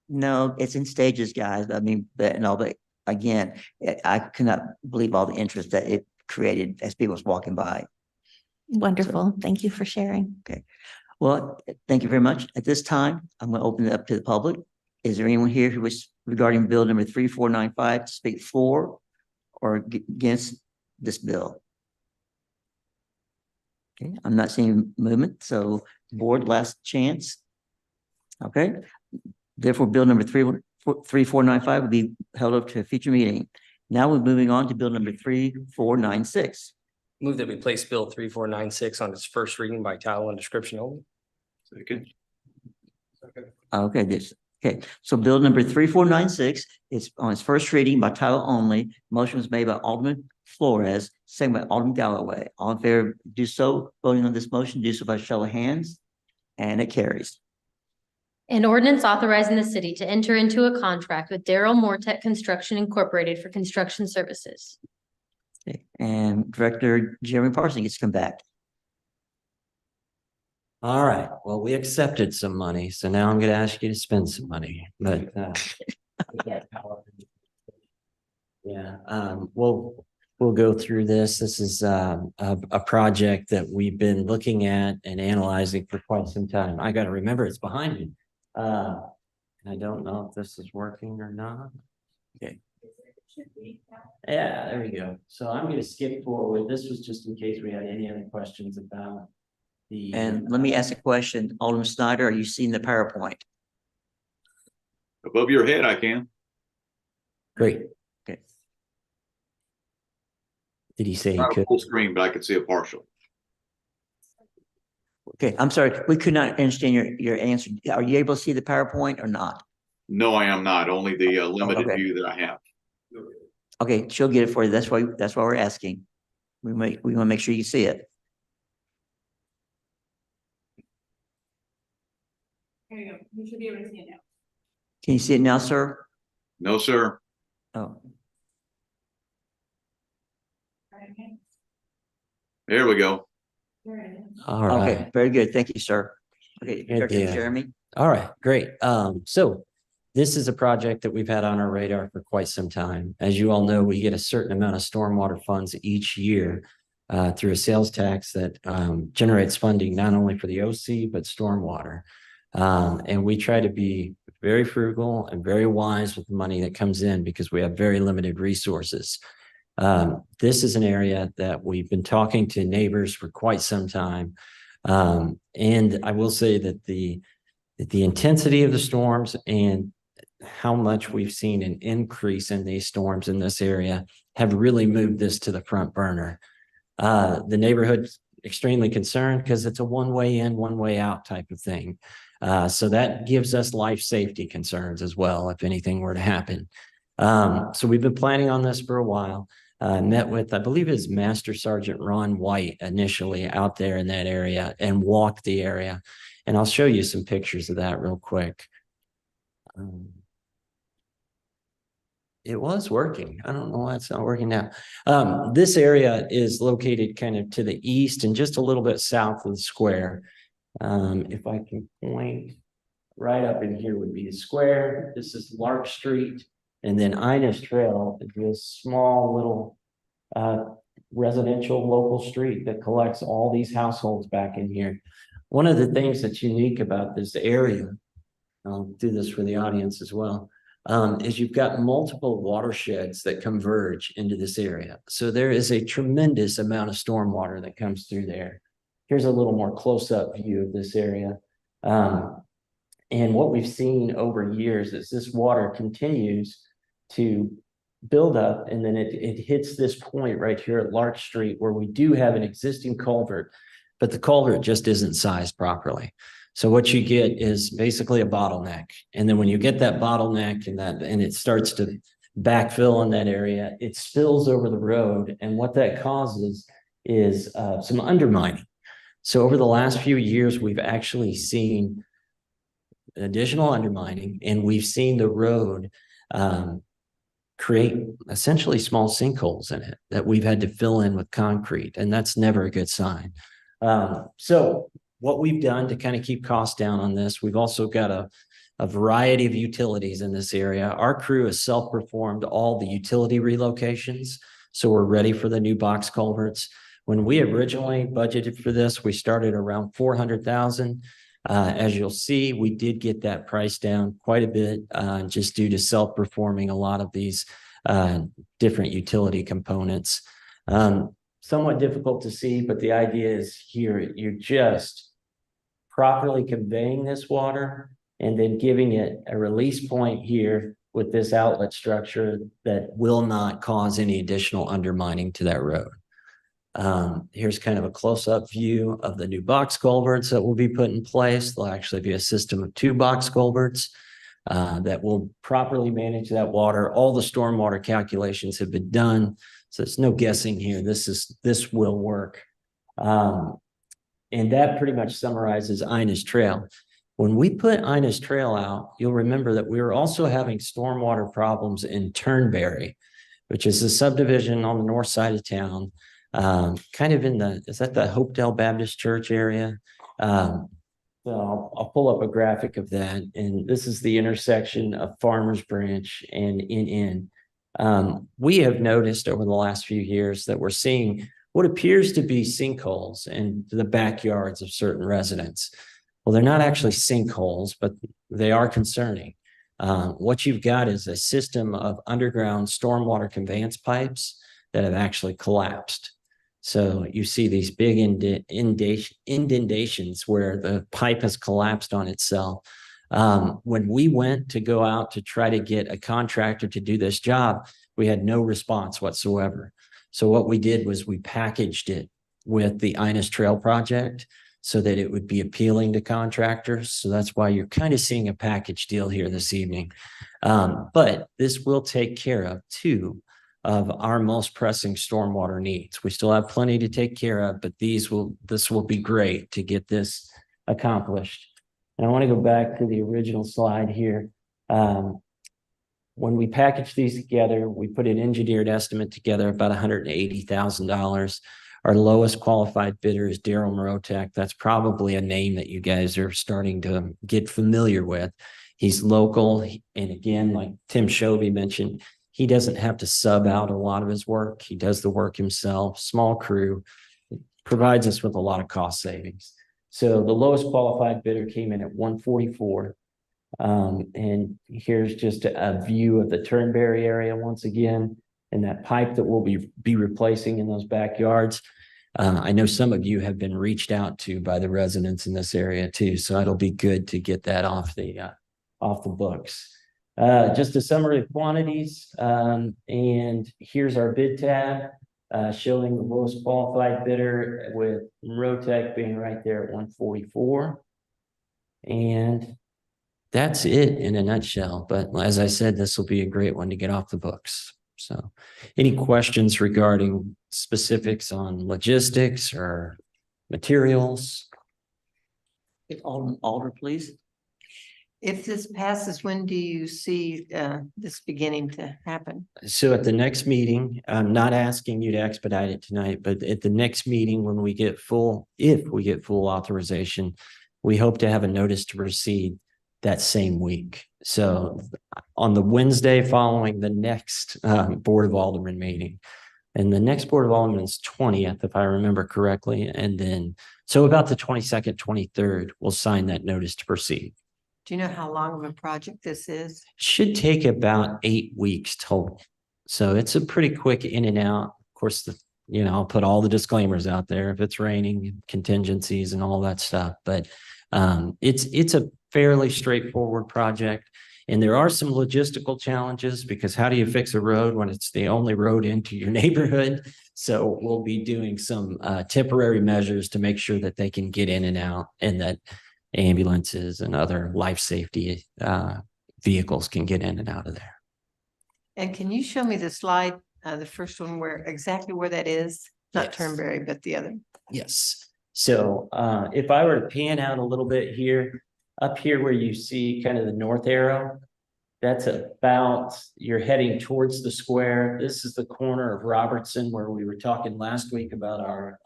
No, it's in stages, guys. I mean, but again, I cannot believe all the interest that it created as people was walking by. Wonderful. Thank you for sharing. Okay. Well, thank you very much. At this time, I'm going to open it up to the public. Is there anyone here who was regarding bill number 3495 to speak for or against this bill? Okay, I'm not seeing movement, so board, last chance. Okay, therefore, bill number 3495 will be held up to a future meeting. Now we're moving on to bill number 3496. Move that we place bill 3496 on its first reading by title and description only. Second. Okay, so bill number 3496 is on its first reading by title only. Motion was made by Alderman Flores, second by Alderman Galloway. All in favor, do so. Voting on this motion, do so by show of hands, and it carries. An ordinance authorizing the city to enter into a contract with Darrell Mortec Construction Incorporated for construction services. Okay, and Director Jeremy Parsons gets to come back. All right, well, we accepted some money, so now I'm gonna ask you to spend some money, but yeah, we'll go through this. This is a project that we've been looking at and analyzing for quite some time. I gotta remember it's behind me. I don't know if this is working or not. Okay. Yeah, there we go. So I'm gonna skip forward. This was just in case we had any other questions about the. And let me ask a question. Alderman Snyder, are you seeing the PowerPoint? Above your head, I can. Great. Okay. Did he say he Not a could? full screen, but I could see a partial. Okay, I'm sorry. We could not understand your answer. Are you able to see the PowerPoint or not? No, I am not. Only the limited okay. view that I have. Okay, she'll get it for you. That's why we're asking. We want to make sure you see it. There you go. You should be able to see it now. Can you see it now, sir? No, sir. Oh, Okay. There we go. There it is. All right. okay, very good. Thank you, sir. Okay, Good Director deal. Jeremy. All right, great. So this is a project that we've had on our radar for quite some time. As you all know, we get a certain amount of stormwater funds each year through a sales tax that generates funding not only for the OC, but stormwater. And we try to be very frugal and very wise with the money that comes in because we have very limited resources. This is an area that we've been talking to neighbors for quite some time. And I will say that the intensity of the storms and how much we've seen an increase in these storms in this area have really moved this to the front burner. The neighborhood's extremely concerned because it's a one-way in, one-way out type of thing. So that gives us life safety concerns as well, if anything were to happen. So we've been planning on this for a while. Met with, I believe it's Master Sergeant Ron White initially out there in that area and walked the area. And I'll show you some pictures of that real quick. It was working. I don't know why it's not working now. This area is located kind of to the east and just a little bit south of the square. If I can point right up in here would be the square. This is Lark Street. And then Ines Trail is this small little residential local street that collects all these households back in here. One of the things that's unique about this area, I'll do this for the audience as well, is you've got multiple watersheds that converge into this area. So there is a tremendous amount of stormwater that comes through there. Here's a little more close-up view of this area. And what we've seen over years is this water continues to build up, and then it hits this point right here at Lark Street where we do have an existing culvert, but the culvert just isn't sized properly. So what you get is basically a bottleneck. And then when you get that bottleneck and it starts to backfill in that area, it spills over the road. And what that causes is some undermining. So over the last few years, we've actually seen additional undermining, and we've seen the road create essentially small sinkholes in it that we've had to fill in with concrete, and that's never a good sign. So what we've done to kind of keep costs down on this, we've also got a variety of utilities in this area. Our crew has self-performed all the utility relocations, so we're ready for the new box culverts. When we originally budgeted for this, we started around 400,000. As you'll see, we did get that price down quite a bit just due to self-performing a lot of these different utility components. Somewhat difficult to see, but the idea is here, you're just properly conveying this water and then giving it a release point here with this outlet structure that will not cause any additional undermining to that road. Here's kind of a close-up view of the new box culverts that will be put in place. There'll actually be a system of 2 box culverts that will properly manage that water. All the stormwater calculations have been done, so there's no guessing here. This will work. And that pretty much summarizes Ines Trail. When we put Ines Trail out, you'll remember that we were also having stormwater problems in Turnberry, which is a subdivision on the north side of town. Kind of in is that the Hopedale Baptist Church area? So I'll pull up a graphic of that, and this is the intersection of Farmers Branch and in. We have noticed over the last few years that we're seeing what appears to be sinkholes in the backyards of certain residents. Well, they're not actually sinkholes, but they are concerning. What you've got is a system of underground stormwater conveyance pipes that have actually collapsed. So you see these big indentations where the pipe has collapsed on itself. When we went to go out to try to get a contractor to do this job, we had no response whatsoever. So what we did was we packaged it with the Inus Trail project so that it would be appealing to contractors. So that's why you're kind of seeing a package deal here this evening. But this will take care of two of our most pressing stormwater needs. We still have plenty to take care of, but this will be great to get this accomplished. And I want to go back to the original slide here. When we packaged these together, we put an engineered estimate together about $180,000. Our lowest qualified bidder is Daryl Morotech. That's probably a name that you guys are starting to get familiar with. He's local. And again, like Tim Shovey mentioned, he doesn't have to sub out a lot of his work. He does the work himself, small crew, provides us with a lot of cost savings. So the lowest qualified bidder came in at 144. And here's just a view of the Turnberry area once again, and that pipe that we'll be replacing in those backyards. I know some of you have been reached out to by the residents in this area too, so it'll be good to get that off the books. Just a summary of quantities, and here's our bid tab showing the lowest qualified bidder with Rotec being right there at 144. And that's it in a nutshell. But as I said, this will be a great one to get off the books. So any questions regarding specifics on logistics or materials? Alder, please. If this passes, when do you see this beginning to happen? So at the next meeting, I'm not asking you to expedite it tonight, but at the next meeting, when we get if we get full authorization, we hope to have a notice to proceed that same week. So on the Wednesday following the next Board of Aldermen meeting, and the next Board of Aldermen is 20th, if I remember correctly. And then, so about the 22nd, 23rd, we'll sign that notice to proceed. Do you know how long of a project this is? Should take about 8 weeks total. So it's a pretty quick in and out. Of course, I'll put all the disclaimers out there if it's raining, contingencies and all that stuff. But it's a fairly straightforward project. And there are some logistical challenges because how do you fix a road when it's the only road into your neighborhood? So we'll be doing some temporary measures to make sure that they can get in and out, and that ambulances and other life safety vehicles can get in and out of there. And can you show me the slide, the first one, exactly where that is? Not Yes. Turnberry, but the other. Yes. So if I were to pan out a little bit here, up here where you see kind of the north arrow, that's about, you're heading towards the square. This is the corner of Robertson where we were talking last week about our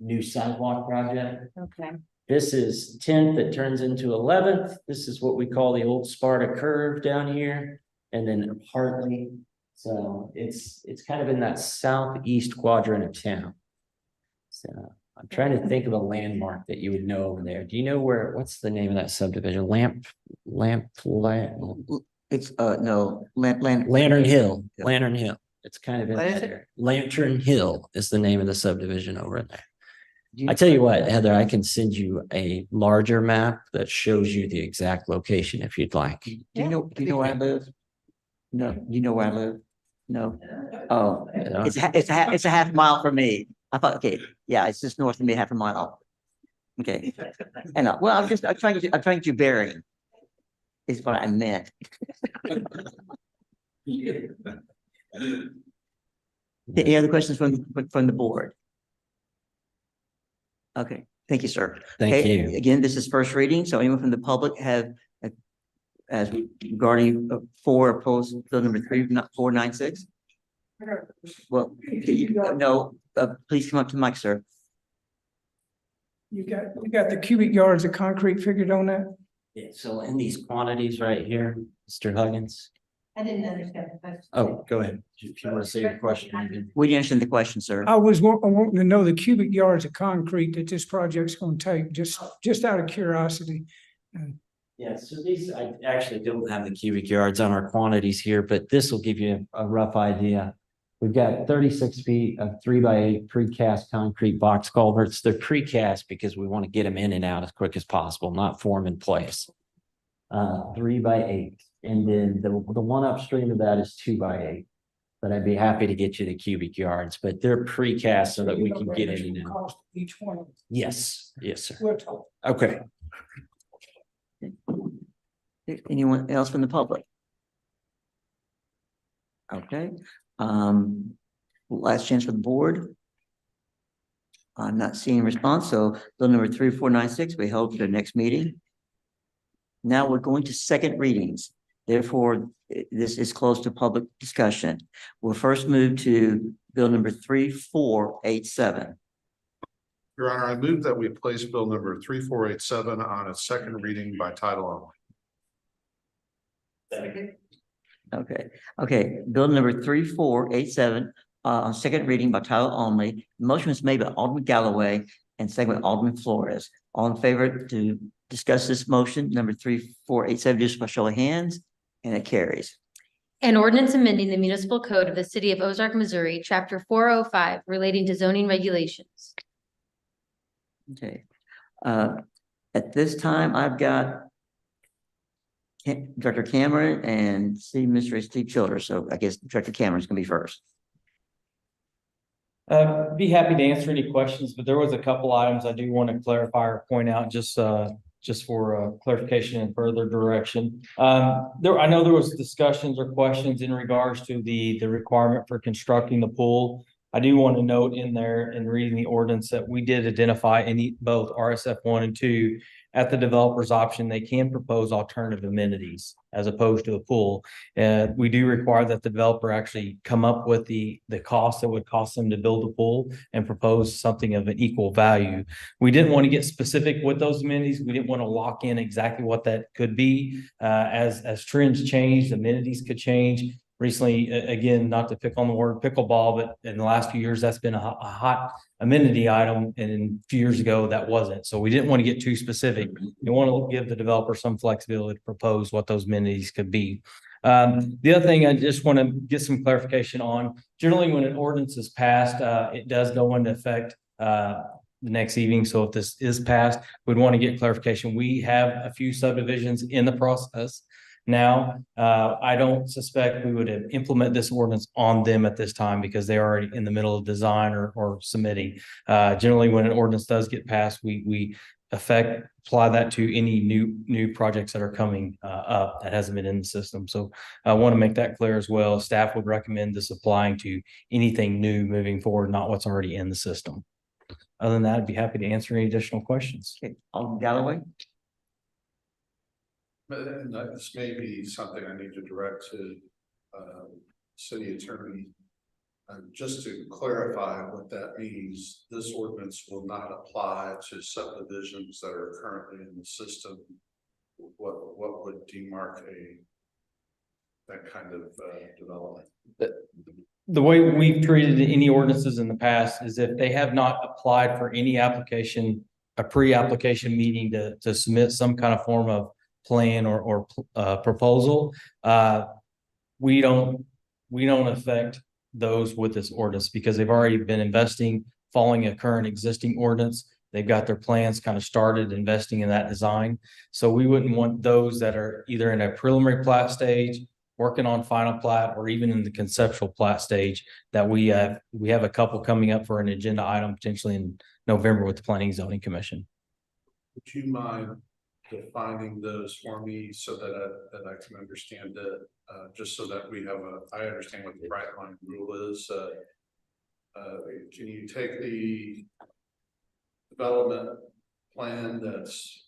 new sidewalk project. Okay. This is 10th that turns into 11th. This is what we call the old Sparta curve down here. And then Hartley. So it's kind of in that southeast quadrant of town. So I'm trying to think of a landmark that you would know over there. Do you know what's the name of that subdivision? It's no Lantern Hill. Yeah. Lantern Hill. It's kind of in What is that it? area. Lantern Hill is the name of the subdivision over in there. I tell you what, Heather, I can send you a larger map that shows you the exact location if you'd like. Do you know where I live? No, you know where I live? No. Oh, it's a half mile from me. I thought, okay, yeah, it's just north of me, half a mile. Okay. And well, I'm trying to get you bearing. Is what I meant. Any other questions from the board? Okay, thank you, sir. Thank Okay, you. Again, this is first reading, so anyone from the public have, as regarding opposed bill number 496? Well, no, please come up to the mic, sir. You got the cubic yards of concrete figured on that? Yeah, so in these quantities right here, Mr. Huggins. I didn't understand the question. Oh, go ahead. If you want to say your question. you can. We didn't understand the question, sir. I was wanting to know the cubic yards of concrete that this project's gonna take, just out of curiosity. Yeah, so these, I actually don't have the cubic yards on our quantities here, but this will give you a rough idea. We've got 36 feet of 3x8 precast concrete box culverts. They're precast because we want to get them in and out as quick as possible, not form in place. 3x8. And then the one upstream of that is 2x8. But I'd be happy to get you the cubic yards, but they're precast so that we can get in and out. Cost each one. Yes, yes, sir. We'll talk. Okay. Anyone else from the public? Okay, last chance for the board. I'm not seeing response, so bill number 3496 we held for the next meeting. Now we're going to second readings. Therefore, this is close to public discussion. We'll first move to bill number 3487. Your Honor, I move that we place bill number 3487 on its second reading by title only. Okay, bill number 3487 on second reading by title only. Motion was made by Alderman Galloway and second by Alderman Flores. All in favor to discuss this motion, number 3487, just by show of hands, and it carries. An ordinance amending the municipal code of the city of Ozark, Missouri, chapter 405, relating to zoning regulations. Okay, at this time, I've got Director Cameron and Mr. Steve Childers. So I guess Director Cameron's gonna be first. Be happy to answer any questions, but there was a couple items I do want to clarify or point out just for clarification and further direction. I know there was discussions or questions in regards to the requirement for constructing the pool. I do want to note in there in reading the ordinance that we did identify both RSF 1 and 2 at the developer's option. They can propose alternative amenities as opposed to a pool. We do require that the developer actually come up with the cost that would cost them to build a pool and propose something of an equal value. We didn't want to get specific with those amenities. We didn't want to lock in exactly what that could be. As trends change, amenities could change. Recently, again, not to pick on the word pickleball, but in the last few years, that's been a hot amenity item. And a few years ago, that wasn't. So we didn't want to get too specific. We want to give the developer some flexibility to propose what those amenities could be. The other thing I just want to get some clarification on, generally when an ordinance is passed, it does go into effect the next evening. So if this is passed, we'd want to get clarification. We have a few subdivisions in the process. Now, I don't suspect we would implement this ordinance on them at this time because they're already in the middle of design or submitting. Generally, when an ordinance does get passed, we apply that to any new projects that are coming up that hasn't been in the system. So I want to make that clear as well. Staff would recommend this applying to anything new moving forward, not what's already in the system. Other than that, I'd be happy to answer any additional questions. Okay, Alderman Galloway. And this may be something I need to direct to city attorney. Just to clarify what that means, this ordinance will not apply to subdivisions that are currently in the system. What would demarcate that kind of development? The way we've treated any ordinances in the past is if they have not applied for any application, a pre-application meeting to submit some kind of form of plan or proposal, we don't affect those with this ordinance because they've already been investing, following a current existing ordinance. They've got their plans kind of started investing in that design. So we wouldn't want those that are either in a preliminary plat stage, working on final plat, or even in the conceptual plat stage that we have a couple coming up for an agenda item potentially in November with the Planning and Zoning Commission. Would you mind defining those for me so that I can understand it, just so that I understand what the bright line rule is. Can you take the development plan that's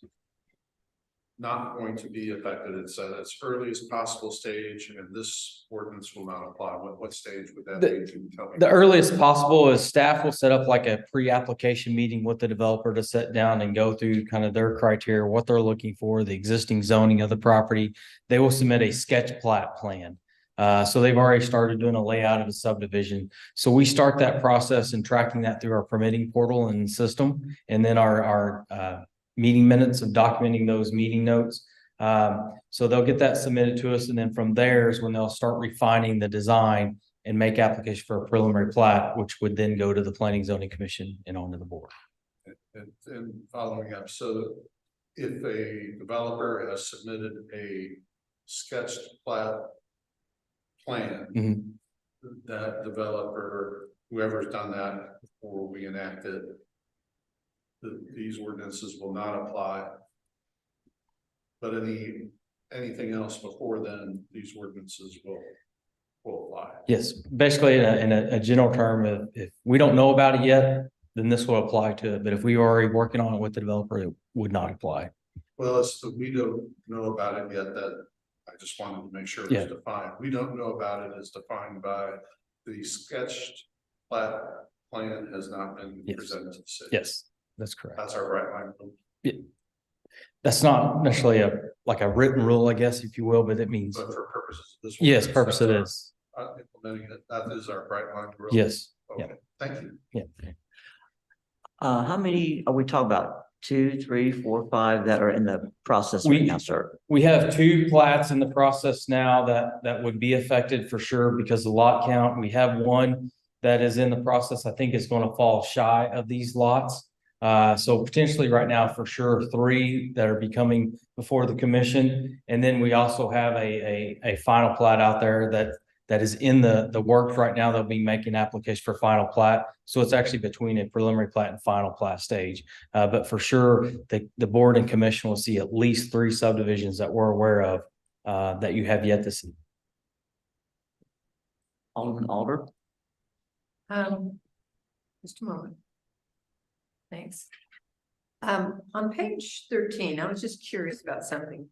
not going to be affected. It's at its earliest possible stage, and this ordinance will not apply. What stage would that be? Can you tell me? The earliest possible is staff will set up like a pre-application meeting with the developer to sit down and go through kind of their criteria, what they're looking for, the existing zoning of the property. They will submit a sketch plat plan. So they've already started doing a layout of the subdivision. So we start that process and tracking that through our permitting portal and system, and then our meeting minutes of documenting those meeting notes. So they'll get that submitted to us, and then from there is when they'll start refining the design and make application for a preliminary plat, which would then go to the Planning Zoning Commission and onto the board. And following up, so if a developer has submitted a sketched plat plan, that developer, whoever's done that before we enact it, these ordinances will not apply. But anything else before then, these ordinances will apply. Yes, basically in a general term, if we don't know about it yet, then this will apply to it. But if we are already working on it with the developer, it would not apply. Well, it's the, we don't know about it yet, that I just wanted to make sure it's defined. We don't know about it as defined by the sketched plat plan has not been presented to the city. Yes, that's correct. That's our right line. Yeah. That's not necessarily like a written rule, I guess, if you will, but it means. But for purposes of this. Yes, purpose it is. Implementing it, that is our right line rule. Yes. Okay, Yeah. thank you. Yeah. How many are we talking about? 2, 3, 4, 5 that are in the process right now, sir? We have 2 plats in the process now that would be affected for sure because of lot count. We have one that is in the process, I think is going to fall shy of these lots. So potentially right now for sure 3 that are becoming before the commission. And then we also have a final plat out there that is in the works right now. They'll be making application for final plat. So it's actually between a preliminary plat and final plat stage. But for sure, the board and commission will see at least 3 subdivisions that we're aware of that you have yet to see. Alderman Alder? Just a moment. Thanks. On page 13, I was just curious about something.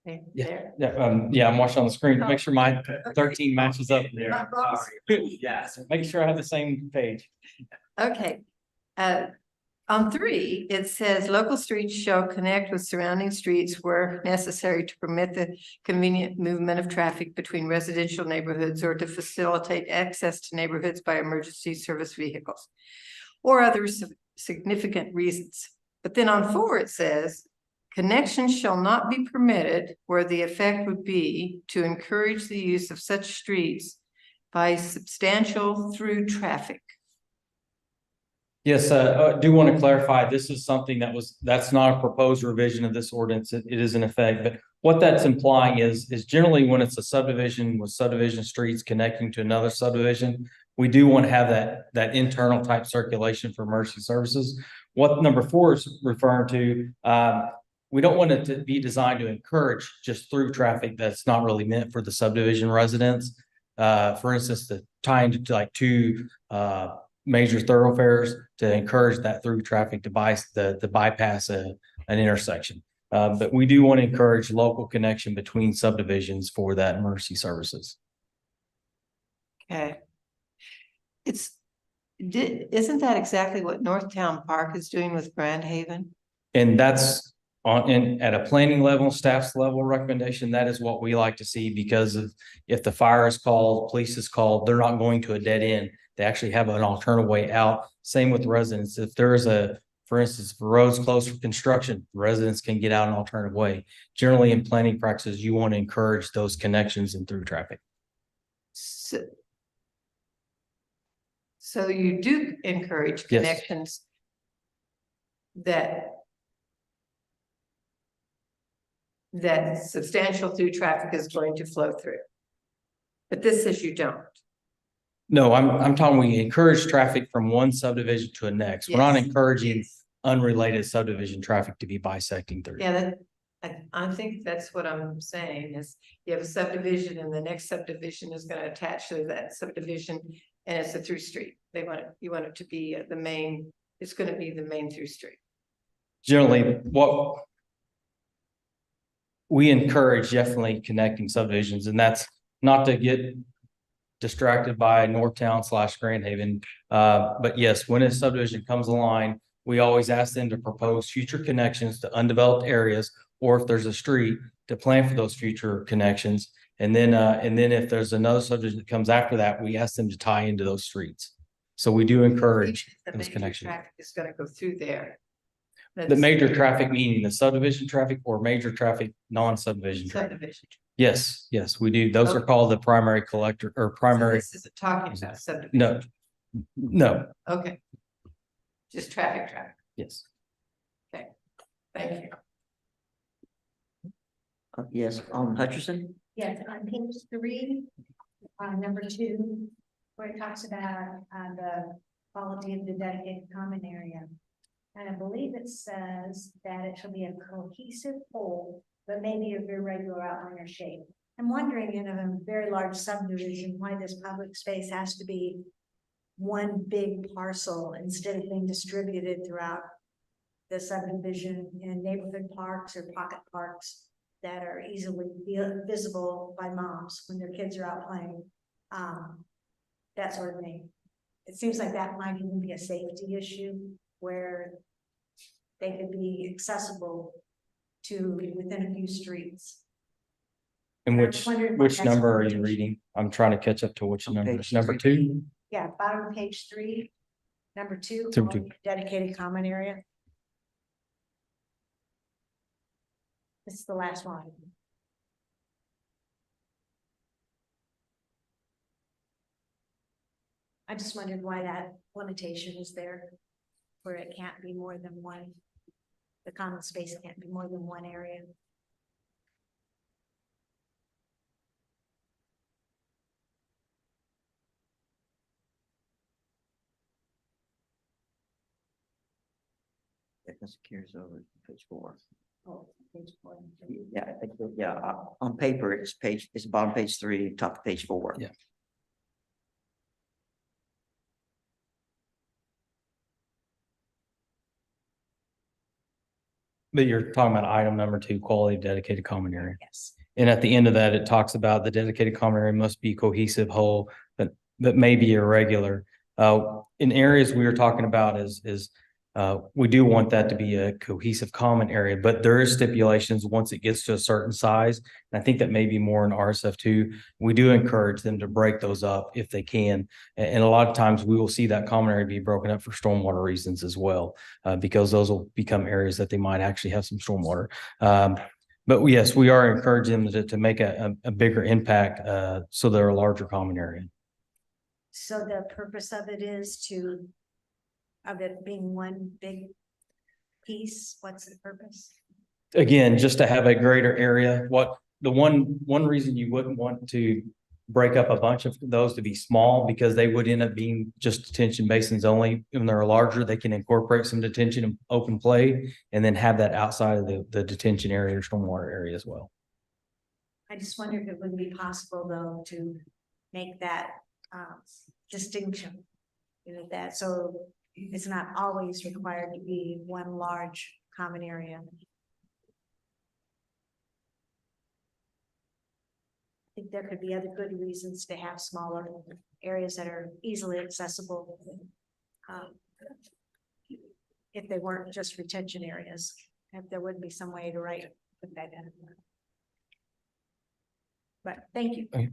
Okay, there. Yeah, I'm watching on the screen to make sure my 13 matches up there. Yes, make sure I have the same page. Okay. On 3, it says local streets shall connect with surrounding streets where necessary to permit the convenient movement of traffic between residential neighborhoods or to facilitate access to neighborhoods by emergency service vehicles or other significant reasons. But then on 4, it says connections shall not be permitted where the effect would be to encourage the use of such streets by substantial through traffic. Yes, I do want to clarify, this is something that's not a proposed revision of this ordinance. It is in effect, but what that's implying is generally when it's a subdivision with subdivision streets connecting to another subdivision, we do want to have that internal type circulation for emergency services. What number 4 is referring to, we don't want it to be designed to encourage just through traffic that's not really meant for the subdivision residents. For instance, the tying to like 2 major thoroughfares to encourage that through traffic to bypass an intersection. But we do want to encourage local connection between subdivisions for that emergency services. Okay. Isn't that exactly what Northtown Park is doing with Grand Haven? And that's at a planning level, staff's level recommendation, that is what we like to see because if the fire is called, police is called, they're not going to a dead end. They actually have an alternative way out. Same with residents. If there is for instance, if a road's closed for construction, residents can get out an alternative way. Generally in planning practices, you want to encourage those connections and through traffic. So you do encourage connections that substantial through traffic is going to flow through. But this says you don't. No, I'm talking, we encourage traffic from one subdivision to the next. We're not encouraging unrelated subdivision traffic to be bisecting through. Yeah, I think that's what I'm saying is you have a subdivision and the next subdivision is gonna attach to that subdivision. And it's a through street. You want it to be the main, it's gonna be the main through street. Generally, what we encourage definitely connecting subdivisions, and that's not to get distracted by Northtown / Grand Haven. But yes, when a subdivision comes online, we always ask them to propose future connections to undeveloped areas, or if there's a street, to plan for those future connections. And then if there's another subdivision that comes after that, we ask them to tie into those streets. So we do encourage The those major connections. traffic is gonna go through there. The major traffic meaning the subdivision traffic or major traffic, non-subdivision traffic. Subdivision. Yes, yes, we do. Those are Okay. called the primary collector or So primary. this isn't talking about subdivision. No, no, Okay. Just traffic. yes. Thank you. Yes, Hutcherson? Yes, on page 3, number 2, where it talks about the quality of the dedicated common area. And I believe it says that it shall be a cohesive whole, but maybe of irregular outline or shape. I'm wondering in a very large subdivision, why this public space has to be one big parcel instead of being distributed throughout the subdivision in neighborhood parks or pocket parks that are easily visible by moms when their kids are out playing, that sort of thing. It seems like that might even be a safety issue where they could be accessible to within a few streets. And I was wondering what which that's number are you orientation. reading? I'm trying to catch up to which On number. page Number 3. 2? Yeah, bottom of page 3, number 2, Number 2. dedicated common area. This is the last one. I just wondered why that limitation is there, where it can't be more than one. The common space can't be more than one area. This carries over to page 4. Oh, page 4. Yeah, I think, yeah, on paper, it's bottom page 3, top of page 4. Yeah. But you're talking about item number 2, quality dedicated common area. Yes. And at the end of that, it talks about the dedicated common area must be cohesive whole, but may be irregular. In areas we were talking about is we do want that to be a cohesive common area, but there is stipulations once it gets to a certain size. And I think that may be more in RSF2. We do encourage them to break those up if they can. And a lot of times we will see that common area be broken up for stormwater reasons as well, because those will become areas that they might actually have some stormwater. But yes, we are encouraging them to make a bigger impact so they're a larger common area. So the purpose of it is of it being one big piece, what's the purpose? Again, just to have a greater area. What the one reason you wouldn't want to break up a bunch of those to be small, because they would end up being just detention basins only. When they're larger, they can incorporate some detention and open play, and then have that outside of the detention area or stormwater area as well. I just wonder if it would be possible though to make that distinction. You know, that so it's not always required to be one large common area. I think there could be other good reasons to have smaller areas that are easily accessible. If they weren't just retention areas, if there would be some way to put that in. But thank you. Okay.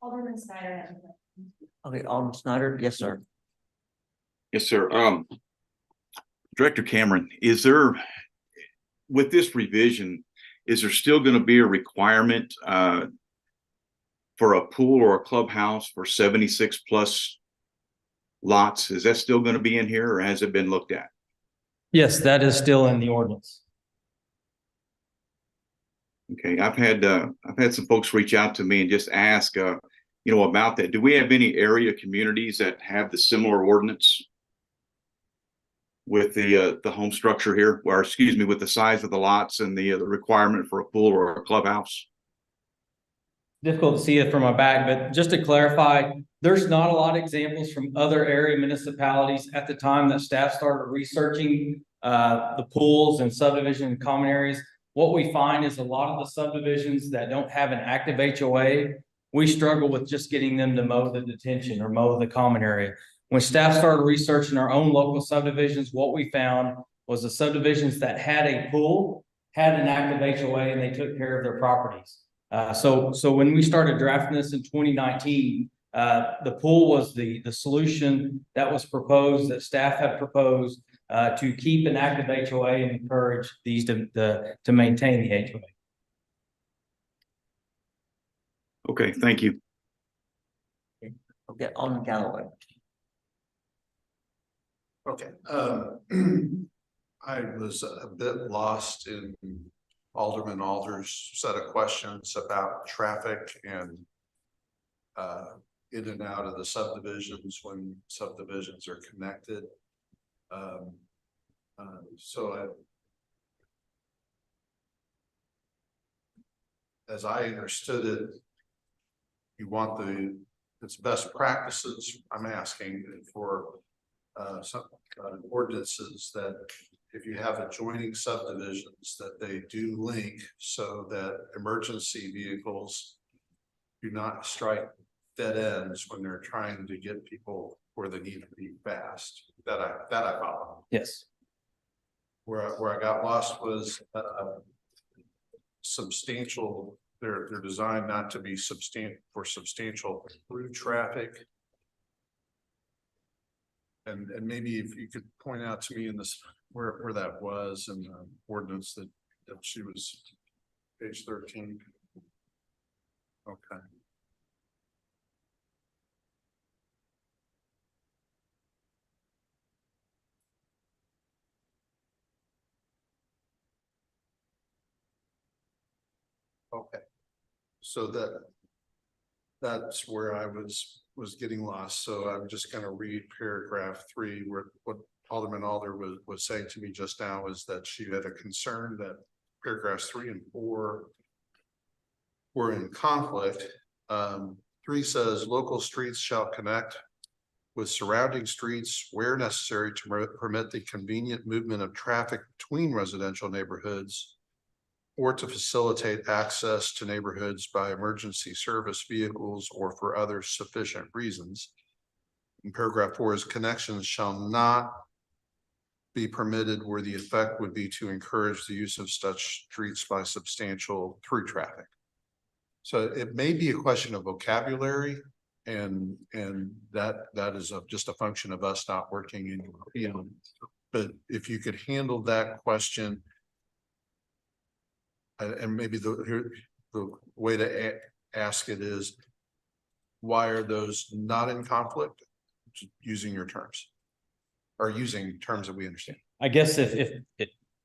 Alderman Snyder. Okay, Alderman Snyder, yes, sir. Yes, sir. Director Cameron, is there, with this revision, is there still going to be a requirement for a pool or a clubhouse for 76 plus lots? Is that still going to be in here, or has it been looked at? Yes, that is still in the ordinance. Okay, I've had some folks reach out to me and just ask, about that. Do we have any area communities that have the similar ordinance? with the home structure here, or excuse me, with the size of the lots and the requirement for a pool or a clubhouse? Difficult to see it from my back, but just to clarify, there's not a lot of examples from other area municipalities at the time that staff started researching the pools and subdivision and common areas. What we find is a lot of the subdivisions that don't have an active HOA, we struggle with just getting them to mow the detention or mow the common area. When staff started researching our own local subdivisions, what we found was the subdivisions that had a pool had an active HOA and they took care of their properties. So when we started drafting this in 2019, the pool was the solution that was proposed, that staff had proposed to keep an active HOA and encourage these to maintain the HOA. Okay, thank you. Okay, Alderman Galloway. Okay, I was a bit lost in Alderman Alder's set of questions about traffic and in and out of the subdivisions when subdivisions are connected. As I understood it, you want it's best practices. I'm asking for some ordinances that if you have adjoining subdivisions that they do link so that emergency vehicles do not strike dead ends when they're trying to get people where they need to be fast. That I follow. Yes. Where I got lost was substantial. They're designed not to be substantial through traffic. And maybe if you could point out to me in this where that was in the ordinance that she was page 13. Okay. Okay. So that's where I was getting lost. So I'm just going to read paragraph 3 where what Alderman Alder was saying to me just now is that she had a concern that paragraphs 3 and 4 were in conflict. 3 says local streets shall connect with surrounding streets where necessary to permit the convenient movement of traffic between residential neighborhoods or to facilitate access to neighborhoods by emergency service vehicles or for other sufficient reasons. In paragraph 4 is connections shall not be permitted where the effect would be to encourage the use of such streets by substantial through traffic. So it may be a question of vocabulary and that is just a function of us not working in, you know, but if you could handle that question. And maybe the way to ask it is, why are those not in conflict? Using your terms or using terms that we understand. I guess if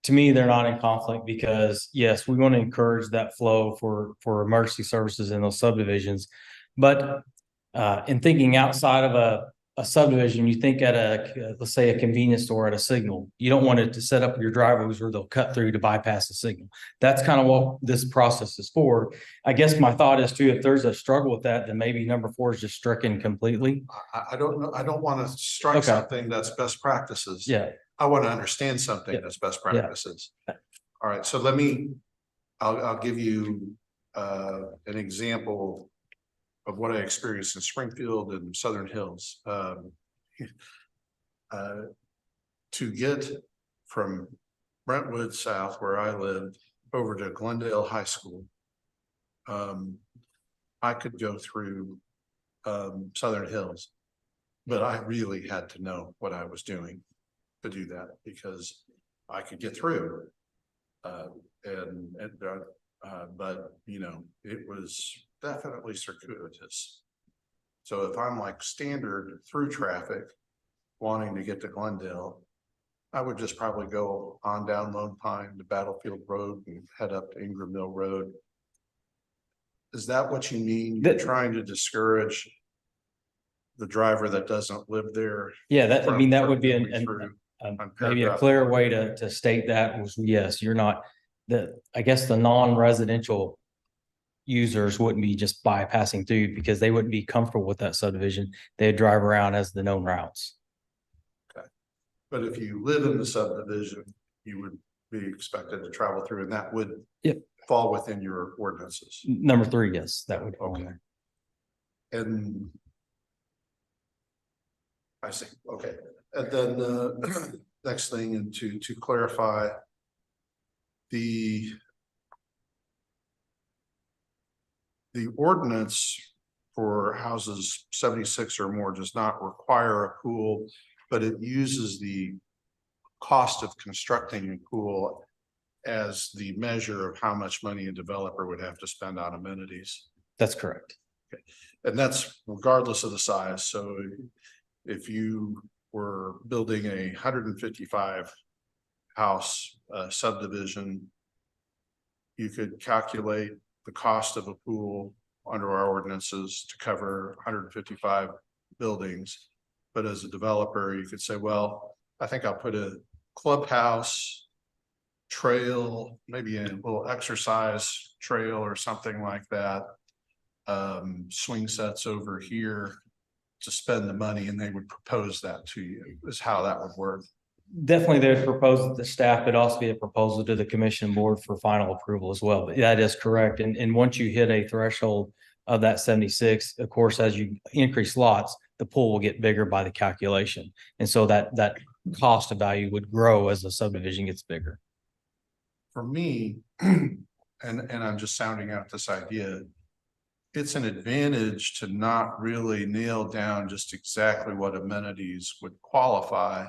to me, they're not in conflict because yes, we want to encourage that flow for emergency services in those subdivisions. But in thinking outside of a subdivision, you think at let's say a convenience store at a signal, you don't want it to set up your driveways where they'll cut through to bypass the signal. That's kind of what this process is for. I guess my thought is too, if there's a struggle with that, then maybe number 4 is just stricken completely. I don't know. I don't want to strike something that's best practices. Yeah. I want to understand something that's best practices. Yeah. All right. So I'll give you an example of what I experienced in Springfield and Southern Hills. To get from Brentwood South, where I lived, over to Glendale High School, I could go through Southern Hills, but I really had to know what I was doing to do that because I could get through. But you know, it was definitely circuitous. So if I'm like standard through traffic wanting to get to Glendale, I would just probably go on down Lone Pine to Battlefield Road and head up to Ingram Mill Road. Is that what you mean? You're trying to discourage the driver that doesn't live there? Yeah, that would be maybe a clear way to state that was, yes, you're not, I guess the non-residential users wouldn't be just bypassing through because they wouldn't be comfortable with that subdivision. They'd drive around as the known routes. But if you live in the subdivision, you would be expected to travel through, and that would fall within your ordinances. Number 3, yes, that would fall in there. And I see, okay. And then next thing, and to clarify, the ordinance for houses 76 or more does not require a pool, but it uses the cost of constructing a pool as the measure of how much money a developer would have to spend on amenities. That's correct. Okay. And that's regardless of the size. So if you were building a 155 house subdivision, you could calculate the cost of a pool under our ordinances to cover 155 buildings. But as a developer, you could say, well, I think I'll put a clubhouse, trail, maybe a little exercise trail or something like that. Swing sets over here to spend the money, and they would propose that to you, is how that would work. Definitely, they would propose to the staff, but also be a proposal to the commission board for final approval as well. But that is correct. And once you hit a threshold of that 76, of course, as you increase lots, the pool will get bigger by the calculation. And so that cost of value would grow as the subdivision gets bigger. For me, and I'm just sounding out this idea, it's an advantage to not really nail down just exactly what amenities would qualify,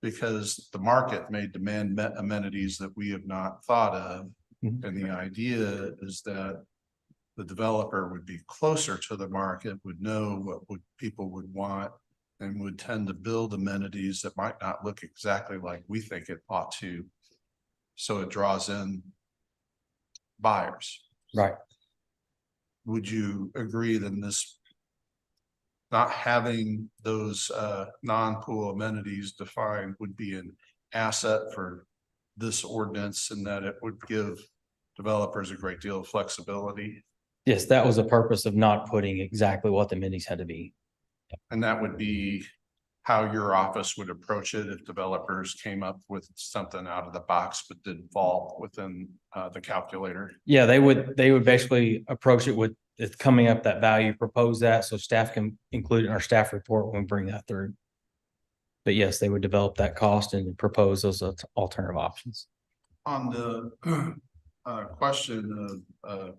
because the market may demand amenities that we have not thought of. Mm-hmm. And the idea is that the developer would be closer to the market, would know what people would want, and would tend to build amenities that might not look exactly like we think it ought to. So it draws in buyers. Right. Would you agree that this not having those non-pool amenities defined would be an asset for this ordinance, and that it would give developers a great deal of flexibility? Yes, that was the purpose of not putting exactly what the amenities had to be. And that would be how your office would approach it if developers came up with something out of the box but didn't fall within the calculator. Yeah, they would basically approach it with it's coming up that value, propose that, so staff can include it in our staff report when we bring that through. But yes, they would develop that cost and propose those alternative options. On the question of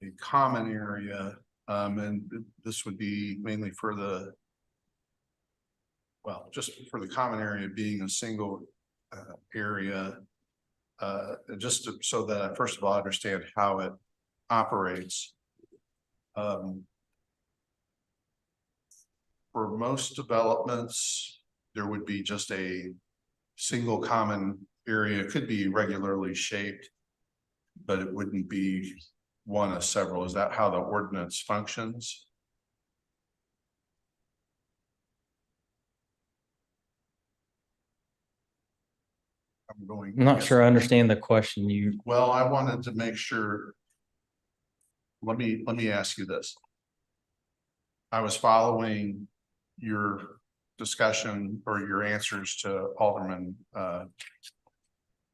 the common area, and this would be mainly for the, well, just for the common area being a single area, just so that I first of all understand how it operates. For most developments, there would be just a single common area. It could be regularly shaped, but it wouldn't be one of several. Is that how the ordinance functions? I'm not sure I understand the question. Well, I wanted to make sure. Let me ask you this. I was following your discussion or your answers to Alderman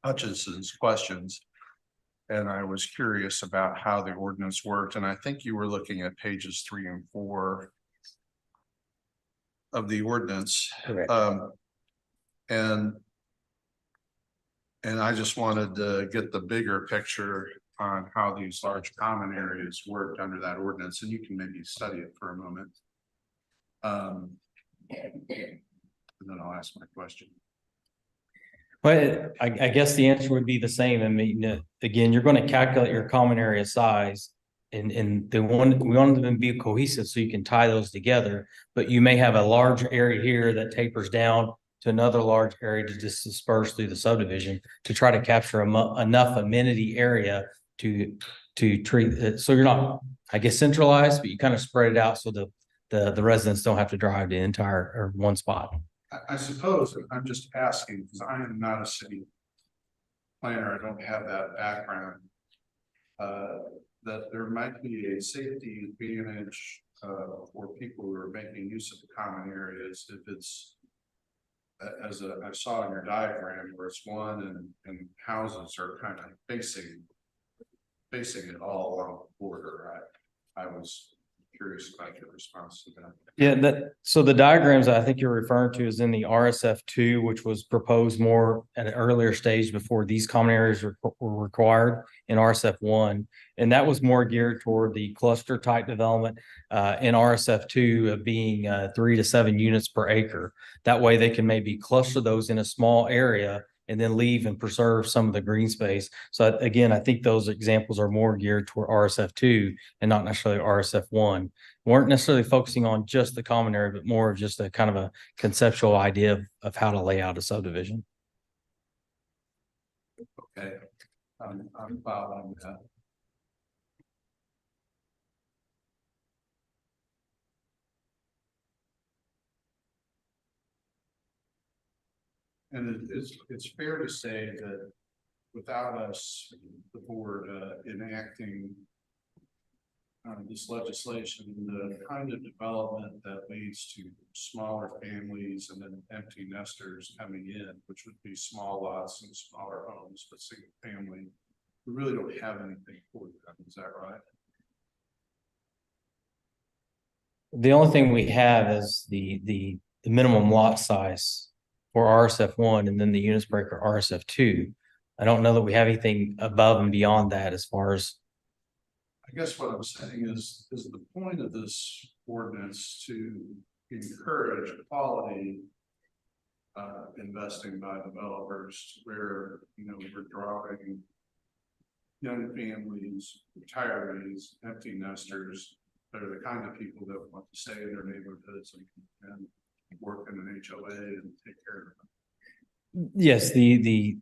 Hutchinson's questions, and I was curious about how the ordinance worked. And I think you were looking at pages 3 and 4 of the ordinance. Correct. And I just wanted to get the bigger picture on how these large common areas worked under that ordinance, and you can maybe study it for a moment. And then I'll ask my question. Well, I guess the answer would be the same. I mean, again, you're going to calculate your common area size, and we want them to be cohesive so you can tie those together. But you may have a large area here that tapers down to another large area to just disperse through the subdivision to try to capture enough amenity area to treat it. So you're not, I guess, centralized, but you kind of spread it out so the residents don't have to drive the entire or one spot. I suppose, I'm just asking, because I am not a city planner, I don't have that background. That there might be a safety advantage, for people who are making use of the common areas, if it's. I saw in your diagram where it's one and houses are kind of facing it all along the border. I was curious about your response to that. Yeah, so the diagrams I think you're referring to is in the RSF two, which was proposed more at an earlier stage before these common areas were required in RSF one. And that was more geared toward the cluster type development in RSF two of being 3 to 7 units per acre. That way they can maybe cluster those in a small area and then leave and preserve some of the green space. So again, I think those examples are more geared toward RSF two and not necessarily RSF one. Weren't necessarily focusing on just the common area, but more of just a kind of a conceptual idea of how to lay out a subdivision. Okay, I'm following that. And it's fair to say that without us, the board enacting this legislation, the kind of development that leads to smaller families and then empty nesters coming in, which would be small lots and smaller homes, but single family, we really don't have anything for them. Is that right? The only thing we have is the minimum lot size for RSF one and then the units per acre RSF two. I don't know that we have anything above and beyond that as far as. I guess what I'm saying is the point of this ordinance to encourage quality investing by developers where, we're drawing young families, retirees, empty nesters, that are the kind of people that want to stay in their neighborhoods and work in an HOA and take care of them. Yes, the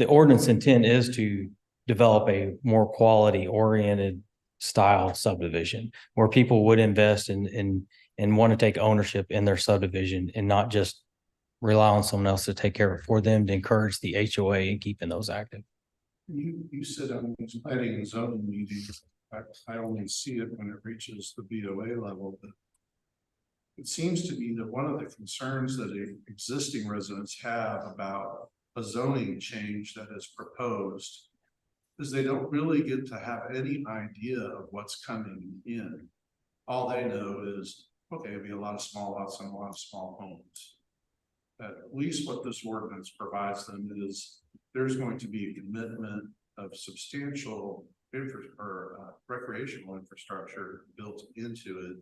ordinance intent is to develop a more quality oriented style subdivision where people would invest and want to take ownership in their subdivision and not just rely on someone else to take care of it for them, to encourage the HOA and keeping those active. You said on these planning and zoning meetings, I only see it when it reaches the BOA level, but it seems to me that one of the concerns that existing residents have about a zoning change that is proposed is they don't really get to have any idea of what's coming in. All they know is, okay, it'll be a lot of small lots and a lot of small homes. At least what this ordinance provides them is there's going to be a commitment of substantial recreational infrastructure built into it,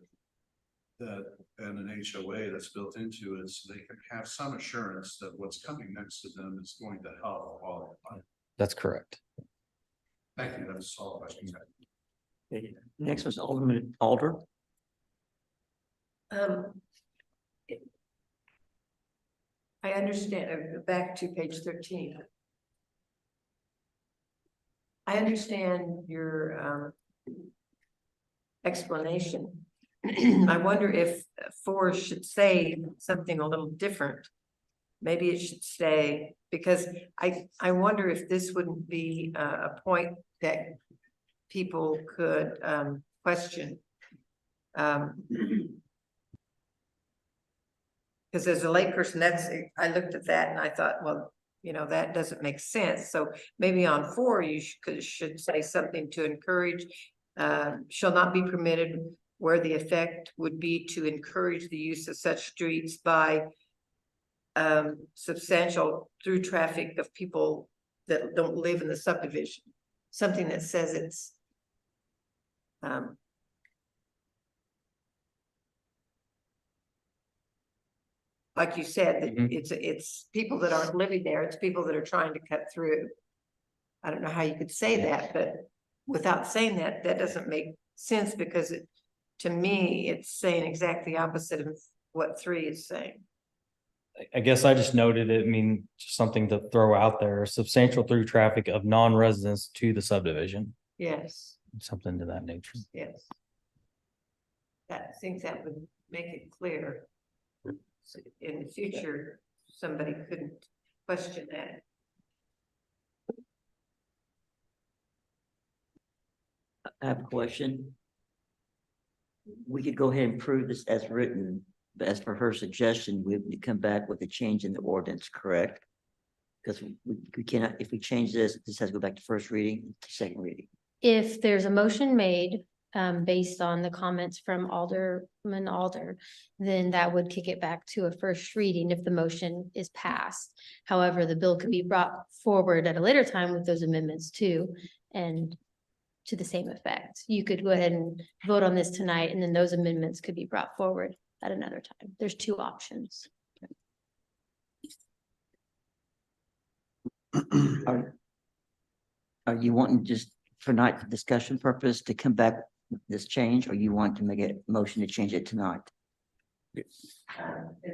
and an HOA that's built into it, so they can have some assurance that what's coming next to them is going to help quality of life. That's correct. Thank you. That's all the questions. Next was Alderman Alder. I understand, back to page 13. I understand your explanation. I wonder if 4 should say something a little different. Maybe it should say, because I wonder if this wouldn't be a point that people could question. Because as a layperson, I looked at that and I thought, well, that doesn't make sense. So maybe on 4, you should say something to encourage, shall not be permitted where the effect would be to encourage the use of such streets by substantial through traffic of people that don't live in the subdivision. Something that says it's like you said, that it's people that aren't living there, it's people that are trying to cut through. I don't know how you could say that, but without saying that doesn't make sense, because to me, it's saying exactly opposite of what 3 is saying. I guess I just noted it, just something to throw out there, substantial through traffic of non-residents to the subdivision. Yes. Something to that nature. Yes. I think that would make it clear. So in the future, somebody couldn't question that. I have a question. We could go ahead and prove this as written, but as for her suggestion, we would come back with a change in the ordinance, correct? Because we cannot, if we change this, this has to go back to first reading, to second reading. If there's a motion made, based on the comments from Alderman Alder, then that would kick it back to a first reading if the motion is passed. However, the bill could be brought forward at a later time with those amendments too, and to the same effect. You could go ahead and vote on this tonight, and then those amendments could be brought forward at another time. There's two options. Are you wanting just for night discussion purpose to come back with this change, or you want to make a motion to change it tonight?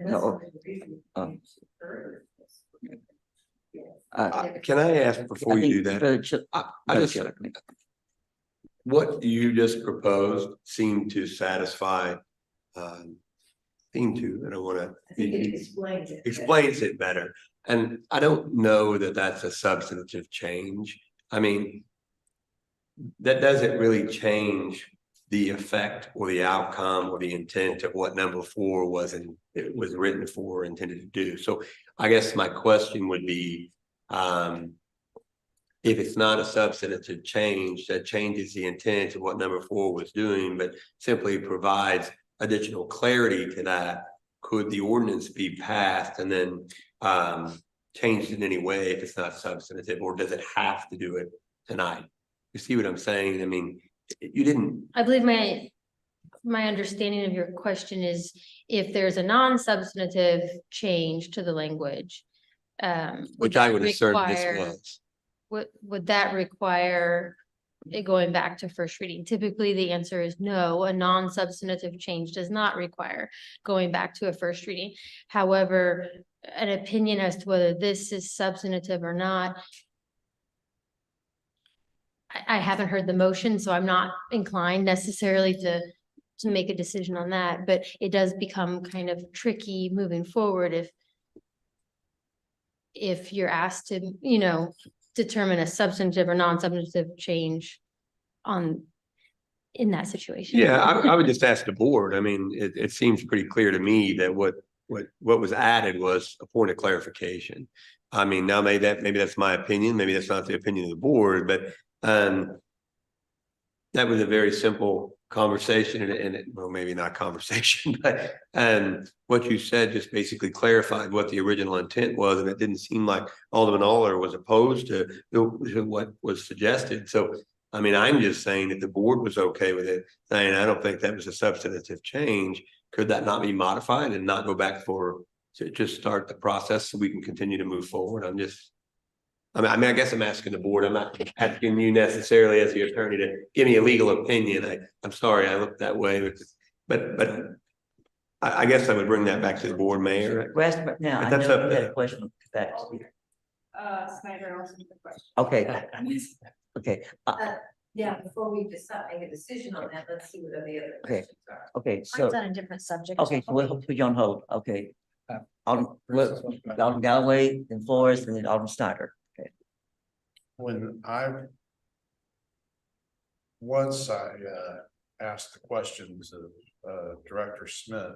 No. Can I ask before you do that? I just, what you just proposed seemed to satisfy, I don't want to. Explains it better. And I don't know that that's a substantive change. I mean, that doesn't really change the effect or the outcome or the intent of what number 4 was and it was written for or intended to do. So I guess my question would be, if it's not a substantive change that changes the intent of what number 4 was doing, but simply provides additional clarity to that, could the ordinance be passed and then changed in any way if it's not substantive, or does it have to do it tonight? You see what I'm saying? I mean, you didn't. I believe my understanding of your question is if there's a non-substantive change to the language. Which I would assert this was. Would that require it going back to first reading? Typically, the answer is no. A non-substantive change does not require going back to a first reading. However, an opinion as to whether this is substantive or not, I haven't heard the motion, so I'm not inclined necessarily to make a decision on that, but it does become kind of tricky moving forward if you're asked to, determine a substantive or non-substantive change in that situation. Yeah, I would just ask the board. I mean, it seems pretty clear to me that what was added was a point of clarification. I mean, now maybe that's my opinion, maybe that's not the opinion of the board, but that was a very simple conversation and well, maybe not conversation, but what you said just basically clarified what the original intent was, and it didn't seem like Alderman Aller was opposed to what was suggested. So, I mean, I'm just saying that the board was okay with it, saying I don't think that was a substantive change. Could that not be modified and not go back to just start the process so we can continue to move forward? I mean, I guess I'm asking the board. I'm not asking you necessarily as the attorney to give me a legal opinion. I'm sorry I looked that way, but I guess I would bring that back to the board, Mayor. Now, I know you had a question. Snyder also has a question. Okay. Okay. Yeah, before we decide, make a decision on that, let's see what the other Okay. questions are. Okay. So. Mine's on a different subject. Okay, so we'll put you on hold. Okay. Alderman Galloway, then Flores, and then Alderman Snyder. Okay. When I asked the questions of Director Smith,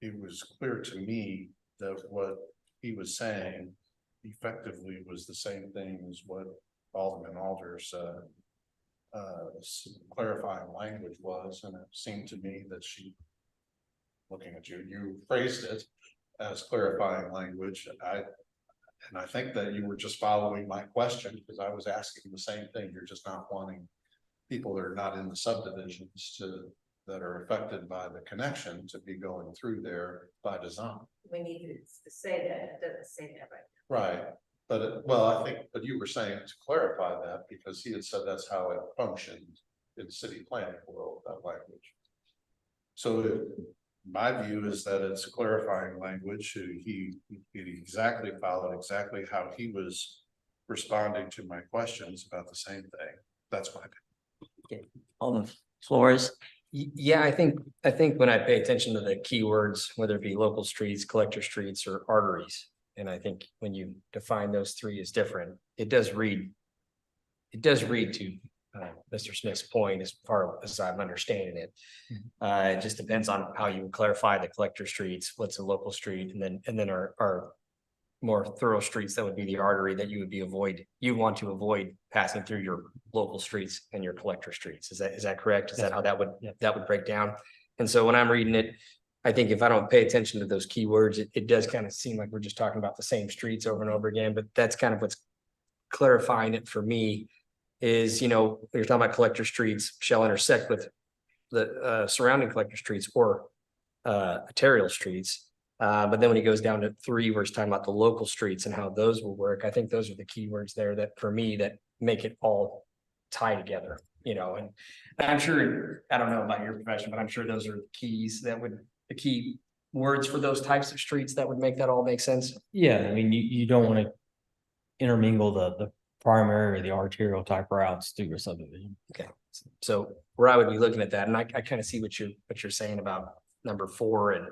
it was clear to me that what he was saying effectively was the same thing as what Alderman Alder's clarifying language was, and it seemed to me that looking at you phrased it as clarifying language. And I think that you were just following my question because I was asking the same thing. You're just not wanting people that are not in the subdivisions that are affected by the connection to be going through there by design. We need to say that. It doesn't say that Right. But but you were saying to clarify that because he had said that's how it functioned in city planning world, that language. So my view is that it's clarifying language. He exactly followed exactly how he was responding to my questions about the same thing. That's my opinion. Okay. Alderman Flores. Yeah, I think when I pay attention to the keywords, whether it be local streets, collector streets, or arteries, and I think when you define those three as different, it does read. It does read to Mr. Smith's point as far as I'm understanding it. It just depends on how you clarify the collector streets, what's a local street, and then our more thorough streets, that would be the artery that you want to avoid passing through your local streets and your collector streets. Is that correct? Is that how that would break down? And so when I'm reading it, I think if I don't pay attention to those keywords, it does kind of seem like we're just talking about the same streets over and over again, but that's kind of what's clarifying it for me is, you're talking about collector streets shall intersect with the surrounding collector streets or arterial streets. But then when he goes down to 3, where he's talking about the local streets and how those will work, I think those are the key words there that for me that make it all tie together, and I'm sure, I don't know about your profession, but I'm sure those are the keys the key words for those types of streets that would make that all make sense. Yeah, I mean, you don't want to intermingle the primary or the arterial type routes through your subdivision. Okay, so where I would be looking at that, and I kind of see what you're saying about number 4, and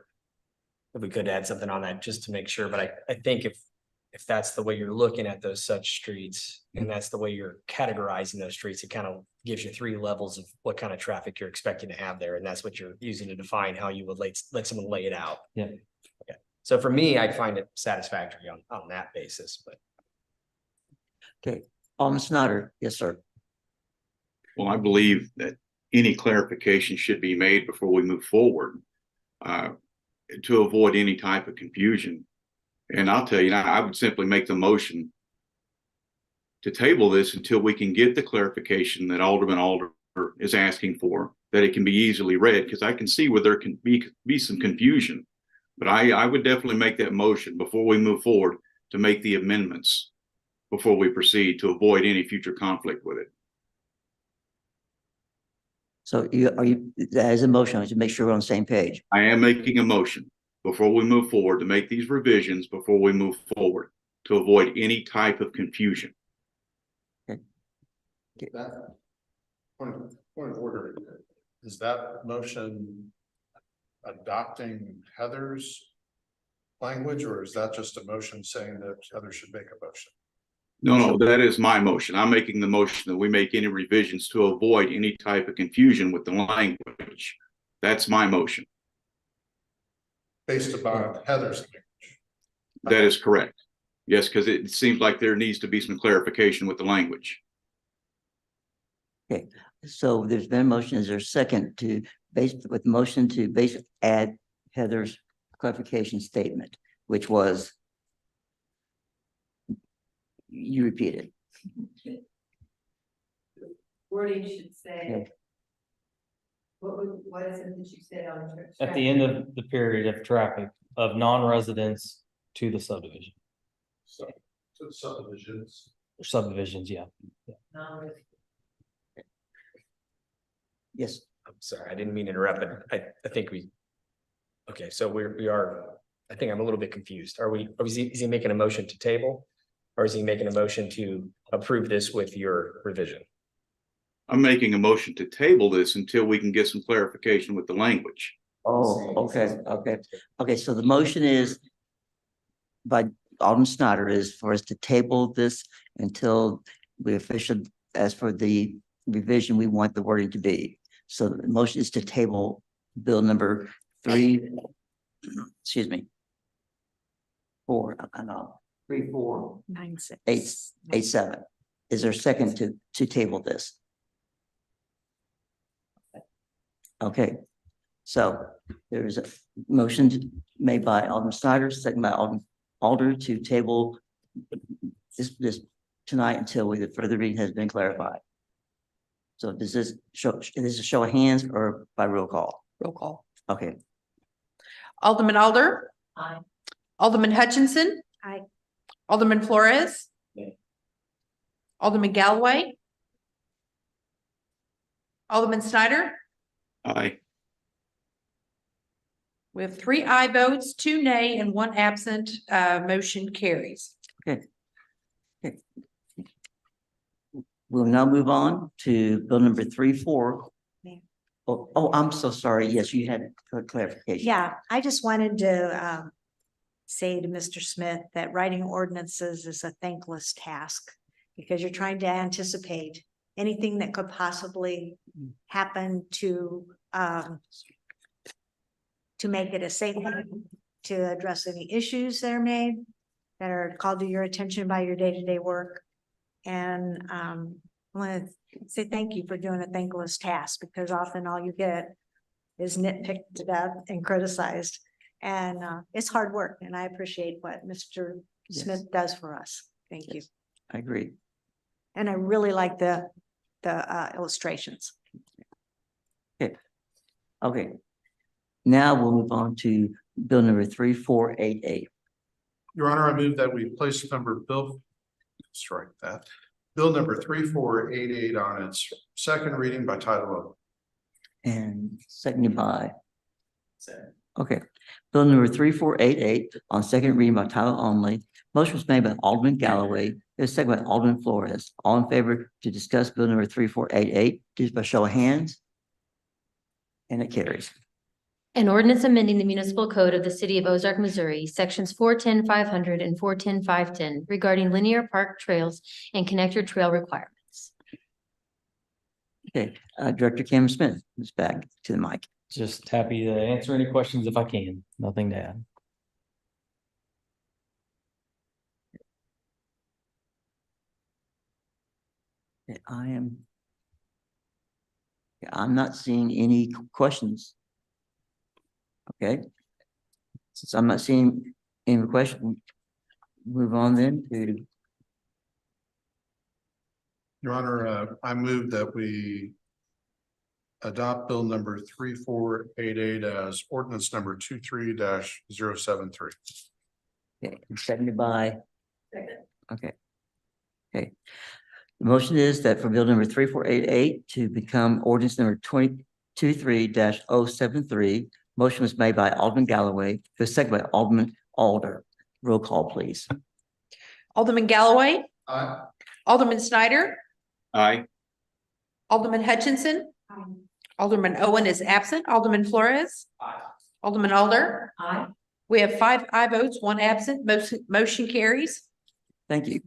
if we could add something on that just to make sure, but I think if that's the way you're looking at those such streets, and that's the way you're categorizing those streets, it kind of gives you 3 levels of what kind of traffic you're expecting to have there, and that's what you're using to define how you would let someone lay it out. Yeah. Okay, so for me, I find it satisfactory on that basis, but. Okay, Alderman Snyder, yes, sir. Well, I believe that any clarification should be made before we move forward to avoid any type of confusion. And I'll tell you, I would simply make the motion to table this until we can get the clarification that Alderman Alder is asking for, that it can be easily read, because I can see where there can be some confusion. But I would definitely make that motion before we move forward to make the amendments before we proceed, to avoid any future conflict with it. So that is a motion to make sure we're on the same page. I am making a motion before we move forward to make these revisions before we move forward to avoid any type of confusion. That point of order, is that motion adopting Heather's language, or is that just a motion saying that Heather should make a motion? No, that is my motion. I'm making the motion that we make any revisions to avoid any type of confusion with the language. That's my motion. Based upon Heather's language. That is correct. Yes, because it seems like there needs to be some clarification with the language. Okay, so there's been a motion. Is there a second to add Heather's clarification statement, which was, you repeat it. Wording should say. Okay. What is it that you said on? At the end of the period of traffic of non-residents to the subdivision. So to the Subdivisions, yeah. Yes. I'm sorry, I didn't mean to interrupt, but I think okay, so we are, I think I'm a little bit confused. Is he making a motion to table? Or is he making a motion to approve this with your revision? I'm making a motion to table this until we can get some clarification with the language. Oh, okay. So the motion is by Alderman Snyder is for us to table this until we officially, as for the revision, we want the wording to be. So the motion is to table bill number 3, excuse me, 4, I know, 348687. Is there a second to table this? Okay, so there is a motion made by Alderman Snyder, second by Alderman Alder to table this tonight until the further reading has been clarified. So does this show, is this a show of hands or by roll call? Roll call. Okay. Alderman Alder. Aye. Alderman Hutchinson. Aye. Alderman Flores. Aye. Alderman Galloway. Alderman Snyder. Aye. We have 3 aye votes, 2 nay, and 1 absent. Motion carries. Okay. We'll now move on to bill number 34. I'm so sorry. Yes, you had clarification. Yeah, I just wanted to say to Mr. Smith that writing ordinances is a thankless task because you're trying to anticipate anything that could possibly happen to make it a safe haven, to address any issues that are made that are called to your attention by your day-to-day work. And I want to say thank you for doing a thankless task because often all you get is nitpicked to death and criticized. And it's hard work and I appreciate what Mr. Smith does for us. Thank you. I agree. And I really like the illustrations. Okay. Now we'll move on to bill number 3488. Your Honor, I move that we place strike that. Bill number 3488 on its second reading by title only. And seconded by. Okay. Bill number 3488 on second reading by title only. Motion was made by Alderman Galloway. It was seconded by Alderman Flores. All in favor to discuss bill number 3488, do by show of hands. And it carries. An ordinance amending the municipal code of the city of Ozark, Missouri, sections 410-500 and 410-510 regarding linear park trails and connector trail requirements. Okay, Director Cameron Smith is back to the mic. Just happy to answer any questions if I can. Nothing to add. I'm not seeing any questions. Okay. Since I'm not seeing any questions, move on then to. Your Honor, I move that we adopt bill number 3488 as ordinance number 23-073. Okay, seconded by. Okay. Okay. The motion is that for bill number 3488 to become ordinance number 23-073. Motion was made by Alderman Galloway, it was seconded by Alderman Alder. Roll call, please. Alderman Galloway, Aye. Alderman Snyder, Aye. Alderman Hutchinson. Alderman Owen is absent. Alderman Flores. Alderman Alder. Aye. We have 5 aye votes, 1 absent. Motion carries. Thank you.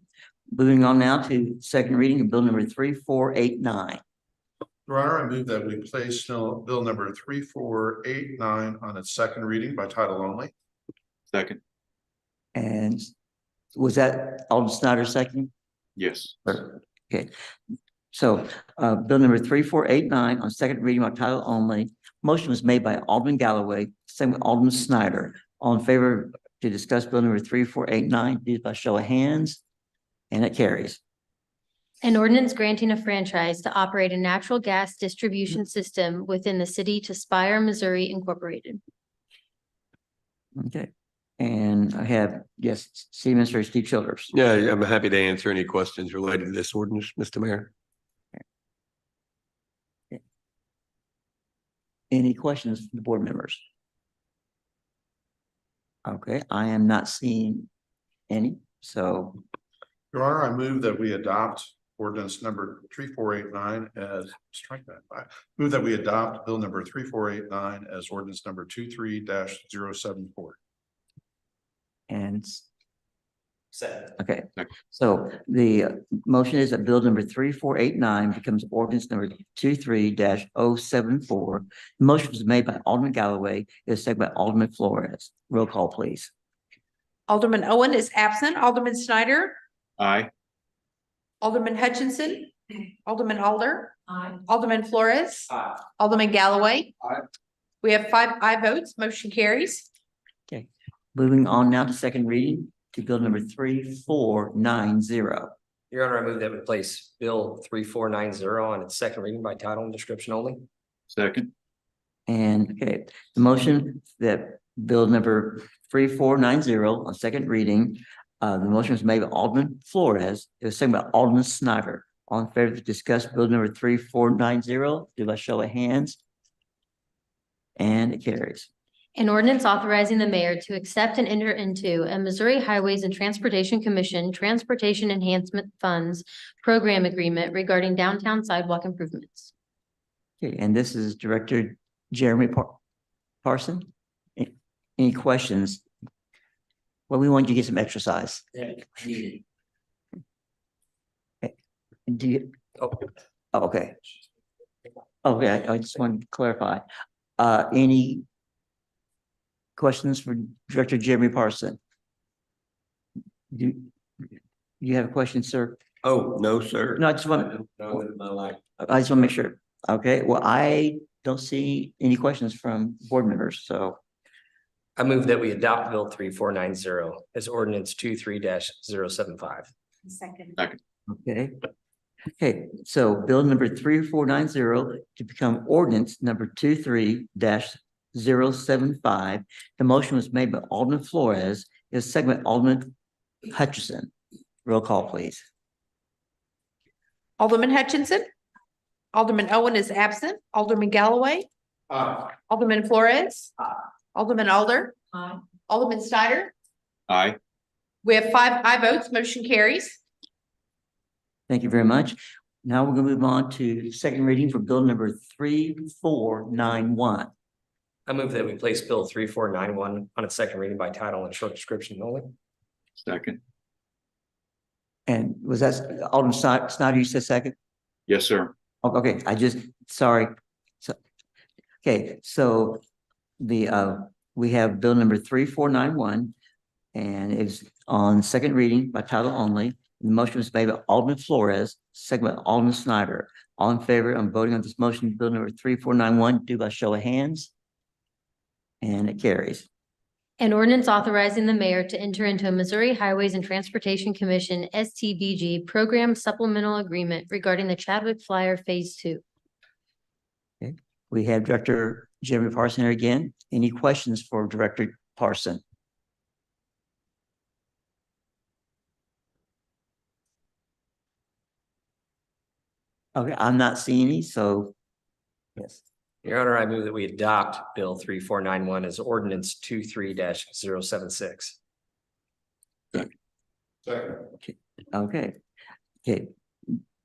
Moving on now to second reading of bill number 3489. Your Honor, I move that we place bill number 3489 on its second reading by title only. Second. And was that Alderman Snyder second? Yes. Okay. So bill number 3489 on second reading by title only. Motion was made by Alderman Galloway, second by Alderman Snyder. All in favor to discuss bill number 3489, do by show of hands. And it carries. An ordinance granting a franchise to operate a natural gas distribution system within the city to Spire, Missouri Incorporated. Okay. And I have, yes, City Administrator Steve Childers. Yeah, I'm happy to answer any questions related to this ordinance, Mr. Mayor. Any questions from the board members? Okay, I am not seeing any, so. Your Honor, I move that we adopt ordinance number 3489 as strike that. I move that we adopt bill number 3489 as ordinance number 23-074. And. Okay, so the motion is that bill number 3489 becomes ordinance number 23-074. The motion was made by Alderman Galloway, it was seconded by Alderman Flores. Roll call, please. Alderman Owen is absent. Alderman Snyder. Aye. Alderman Hutchinson. Alderman Alder. Aye. Alderman Flores. Aye. Alderman Galloway. Aye. We have 5 aye votes. Motion carries. Okay, moving on now to second reading to bill number 3490. Your Honor, I move that we place bill 3490 on its second reading by title and description only. Second. And okay, the motion that bill number 3490 on second reading, the motion was made by Alderman Flores. It was seconded by Alderman Snyder. All in favor to discuss bill number 3490, do by show of hands. And it carries. An ordinance authorizing the mayor to accept and enter into a Missouri Highways and Transportation Commission Transportation Enhancement Funds Program Agreement regarding downtown sidewalk improvements. Okay, and this is Director Jeremy Parson. Any questions? Well, we want you to get some exercise. Okay. Do you? Oh, okay. Okay, I just want to clarify. Any questions for Director Jeremy Parson? Do you have a question, sir? Oh, no, sir. No, I just want to, No, in my life. I just want to make sure. Okay, well, I don't see any questions from board members, so. I move that we adopt Bill 3490 as ordinance 23-075. Second. Okay. Okay, so bill number 3490 to become ordinance number 23-075. The motion was made by Alderman Flores, is second by Alderman Hutchison. Roll call, please. Alderman Hutchinson. Alderman Owen is absent. Alderman Galloway. Alderman Flores. Alderman Alder. Alderman Snyder. Aye. We have 5 aye votes, motion carries. Thank you very much. Now we're going to move on to second reading for bill number 3491. I move that we place Bill 3491 on its second reading by title and short description only. Second. And was that Alderman Snyder, you said second? Yes, sir. Okay, sorry. So, okay, so we have bill number 3491 and it's on second reading by title only. The motion was made by Alderman Flores, second by Alderman Snyder. All in favor on voting on this motion, bill number 3491, do by show of hands. And it carries. An ordinance authorizing the mayor to enter into a Missouri Highways and Transportation Commission STBG program supplemental agreement regarding the Chadwick Flyer Phase 2. Okay, we have Director Jeremy Parson here again. Any questions for Director Parson? Okay, I'm not seeing any, so yes. Your Honor, I move that we adopt Bill 3491 as ordinance 23-076. Okay.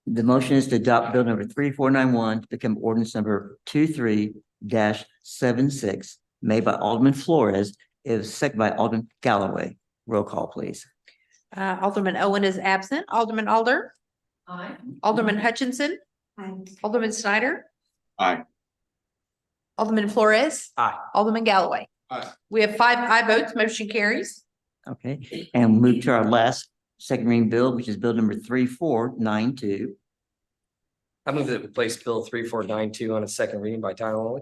The motion is to adopt bill number 3491 to become ordinance number 23-76, made by Alderman Flores, is second by Alderman Galloway. Roll call, please. Alderman Owen is absent. Alderman Alder. Aye. Alderman Hutchinson. Aye. Alderman Snyder. Aye. Alderman Flores. Aye. Alderman Galloway. Aye. We have 5 aye votes, motion carries. Okay, and move to our last second reading bill, which is bill number 3492. I move that we place Bill 3492 on its second reading by title only.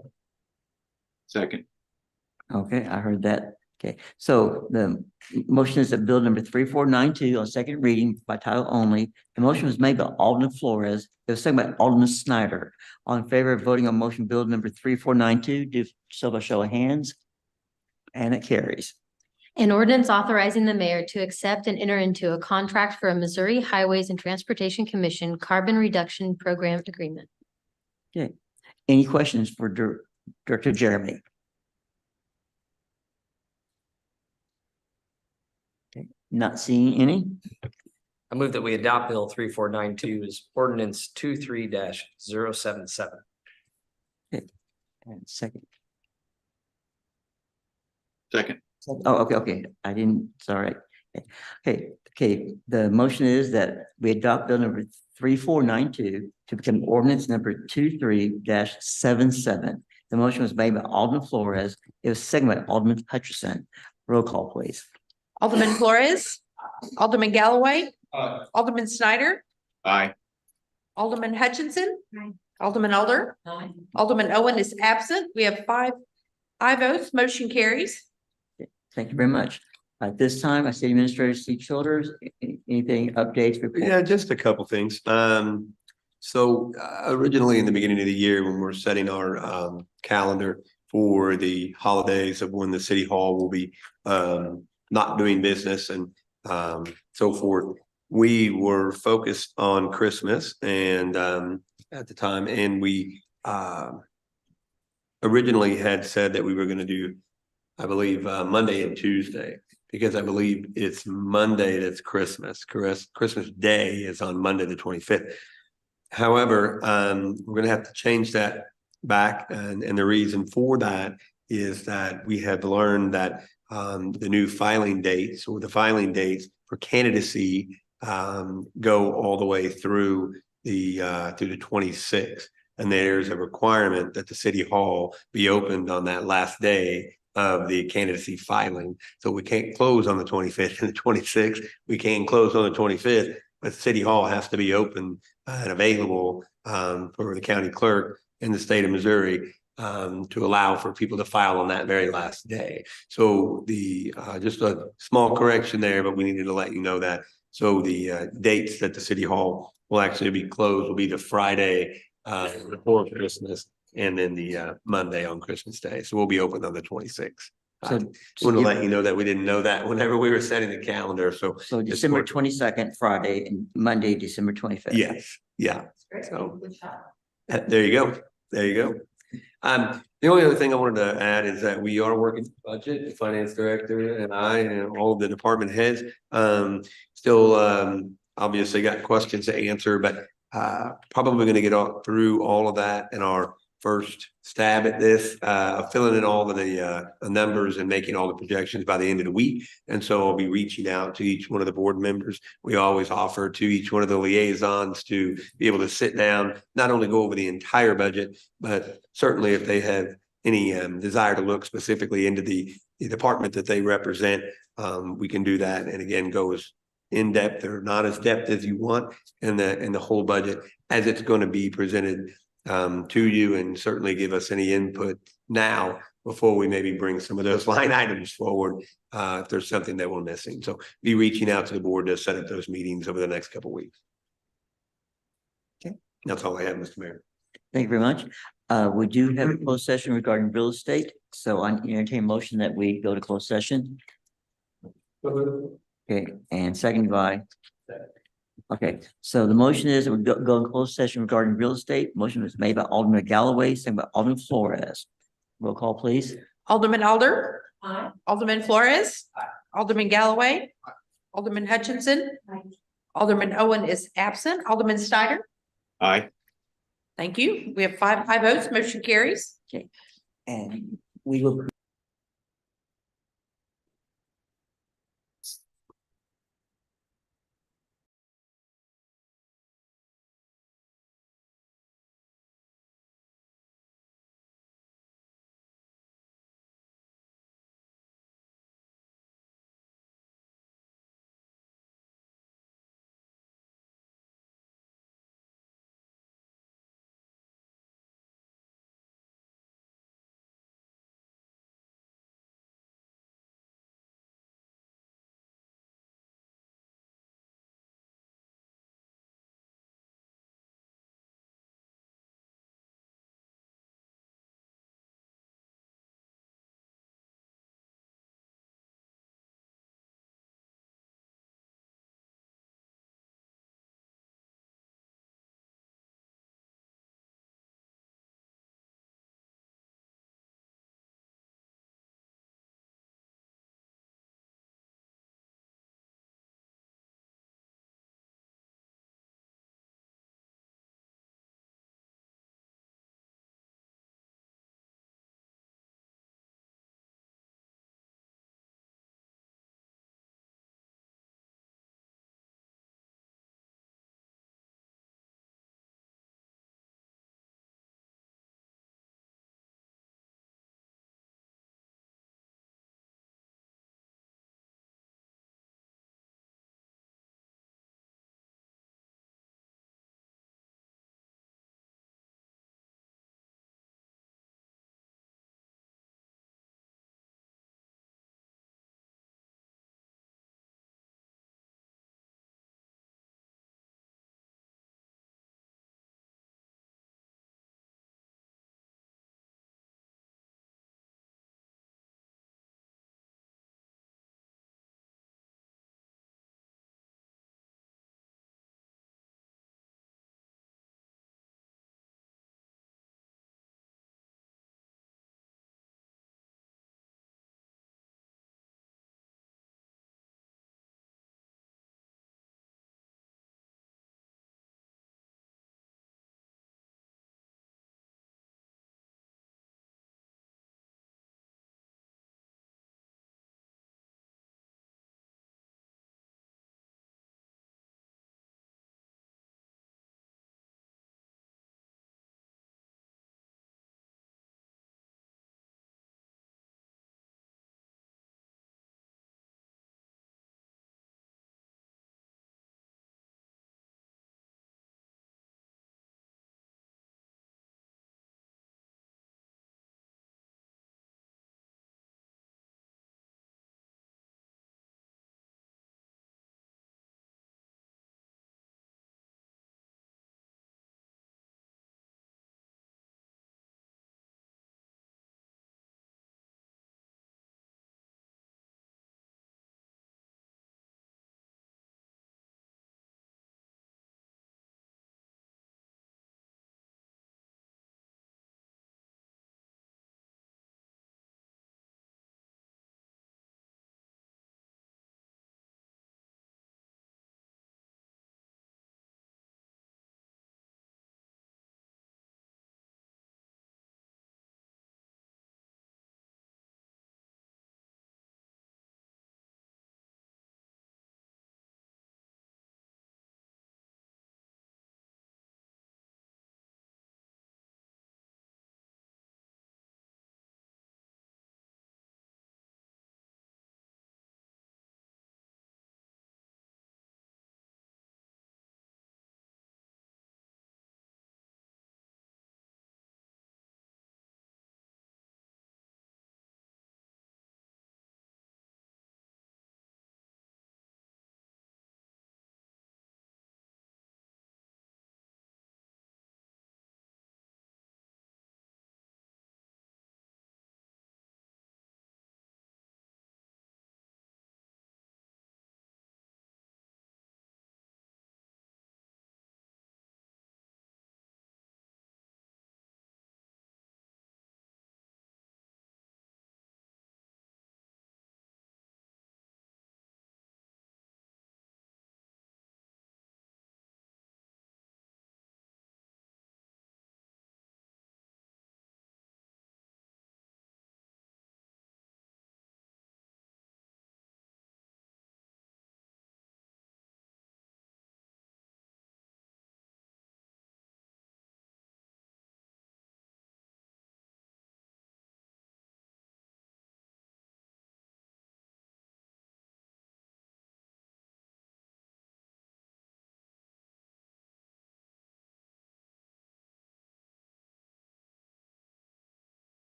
Second. Okay, I heard that. Okay, so the motion is that bill number 3492 on second reading by title only. The motion was made by Alderman Flores. It was seconded by Alderman Snyder. All in favor of voting on motion bill number 3492, do so by show of hands. And it carries. An ordinance authorizing the mayor to accept and enter into a contract for a Missouri Highways and Transportation Commission carbon reduction program agreement. Okay, any questions for Director Jeremy? Okay, not seeing any. I move that we adopt Bill 3492 as ordinance 23-077. And second. Second. Oh, okay. I didn't, sorry. Okay. The motion is that we adopt bill number 3492 to become ordinance number 23-77. The motion was made by Alderman Flores. It was seconded by Alderman Hutchison. Roll call, please. Alderman Flores. Alderman Galloway. Alderman Snyder. Aye. Alderman Hutchinson. Aye. Alderman Alder. Aye. Alderman Owen is absent. We have 5 aye votes, motion carries. Thank you very much. At this time, I City Administrator Steve Childers, anything updates? Report? Yeah, just a couple things. So originally in the beginning of the year, when we're setting our calendar for the holidays of when the city hall will be not doing business and so forth, we were focused on Christmas and at the time, and we originally had said that we were going to do, I believe, Monday and Tuesday, because I believe it's Monday that's Christmas. Christmas Day is on Monday, the 25th. However, we're going to have to change that back. And the reason for that is that we have learned that the new filing dates or the filing dates for candidacy go all the way through the 26th. And there's a requirement that the city hall be opened on that last day of the candidacy filing. So we can't close on the 25th and the 26th. We can't close on the 25th, but city hall has to be open and available for the county clerk in the state of Missouri to allow for people to file on that very last day. So the just a small correction there, but we needed to let you know that. So the dates that the city hall will actually be closed will be the Friday before Christmas and then the Monday on Christmas Day. So we'll be open on the 26th. So Want to let you know that we didn't know that whenever we were setting the calendar. So December 22nd, Friday, and Monday, December 25th. yes, yeah. So there you go. There you go. The only other thing I wanted to add is that we are working budget, the finance director and I and all of the department heads. Still obviously got questions to answer, but probably going to get through all of that in our first stab at this, filling in all of the numbers and making all the projections by the end of the week. And so I'll be reaching out to each one of the board members. We always offer to each one of the liaisons to be able to sit down, not only go over the entire budget, but certainly if they have any desire to look specifically into the department that they represent, we can do that. And again, go as in depth or not as depth as you want in the whole budget as it's going to be presented to you, and certainly give us any input now before we maybe bring some of those line items forward if there's something that we're missing. So be reaching out to the board to set up those meetings over the next couple of weeks. Okay, that's all I have, Mr. Mayor. Thank you very much. We do have a closed session regarding real estate. So I entertain a motion that we go to closed session. Okay, and seconded by. Okay, so the motion is that we go in closed session regarding real estate. Motion was made by Alderman Galloway, seconded by Alderman Flores. Roll call, please. Alderman Alder. Aye. Alderman Flores. Aye. Alderman Galloway. Aye. Alderman Hutchinson. Aye. Alderman Owen is absent. Alderman Steiner. Aye. Thank you. We have 5 aye votes. Motion carries. Okay, and we will.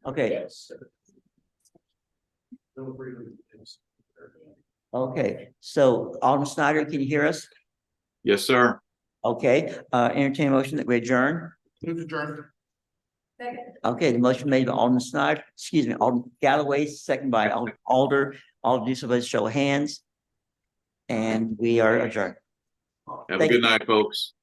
Okay, okay. So Alderman Snyder, can you hear us? Yes, sir. Okay, entertain a motion that we adjourn. Move adjourned. Okay, the motion made by Alderman Snyder, excuse me, Alderman Galloway, second by Alder. All do so by show of hands. And we are adjourned. Have a Thank you. good night, folks.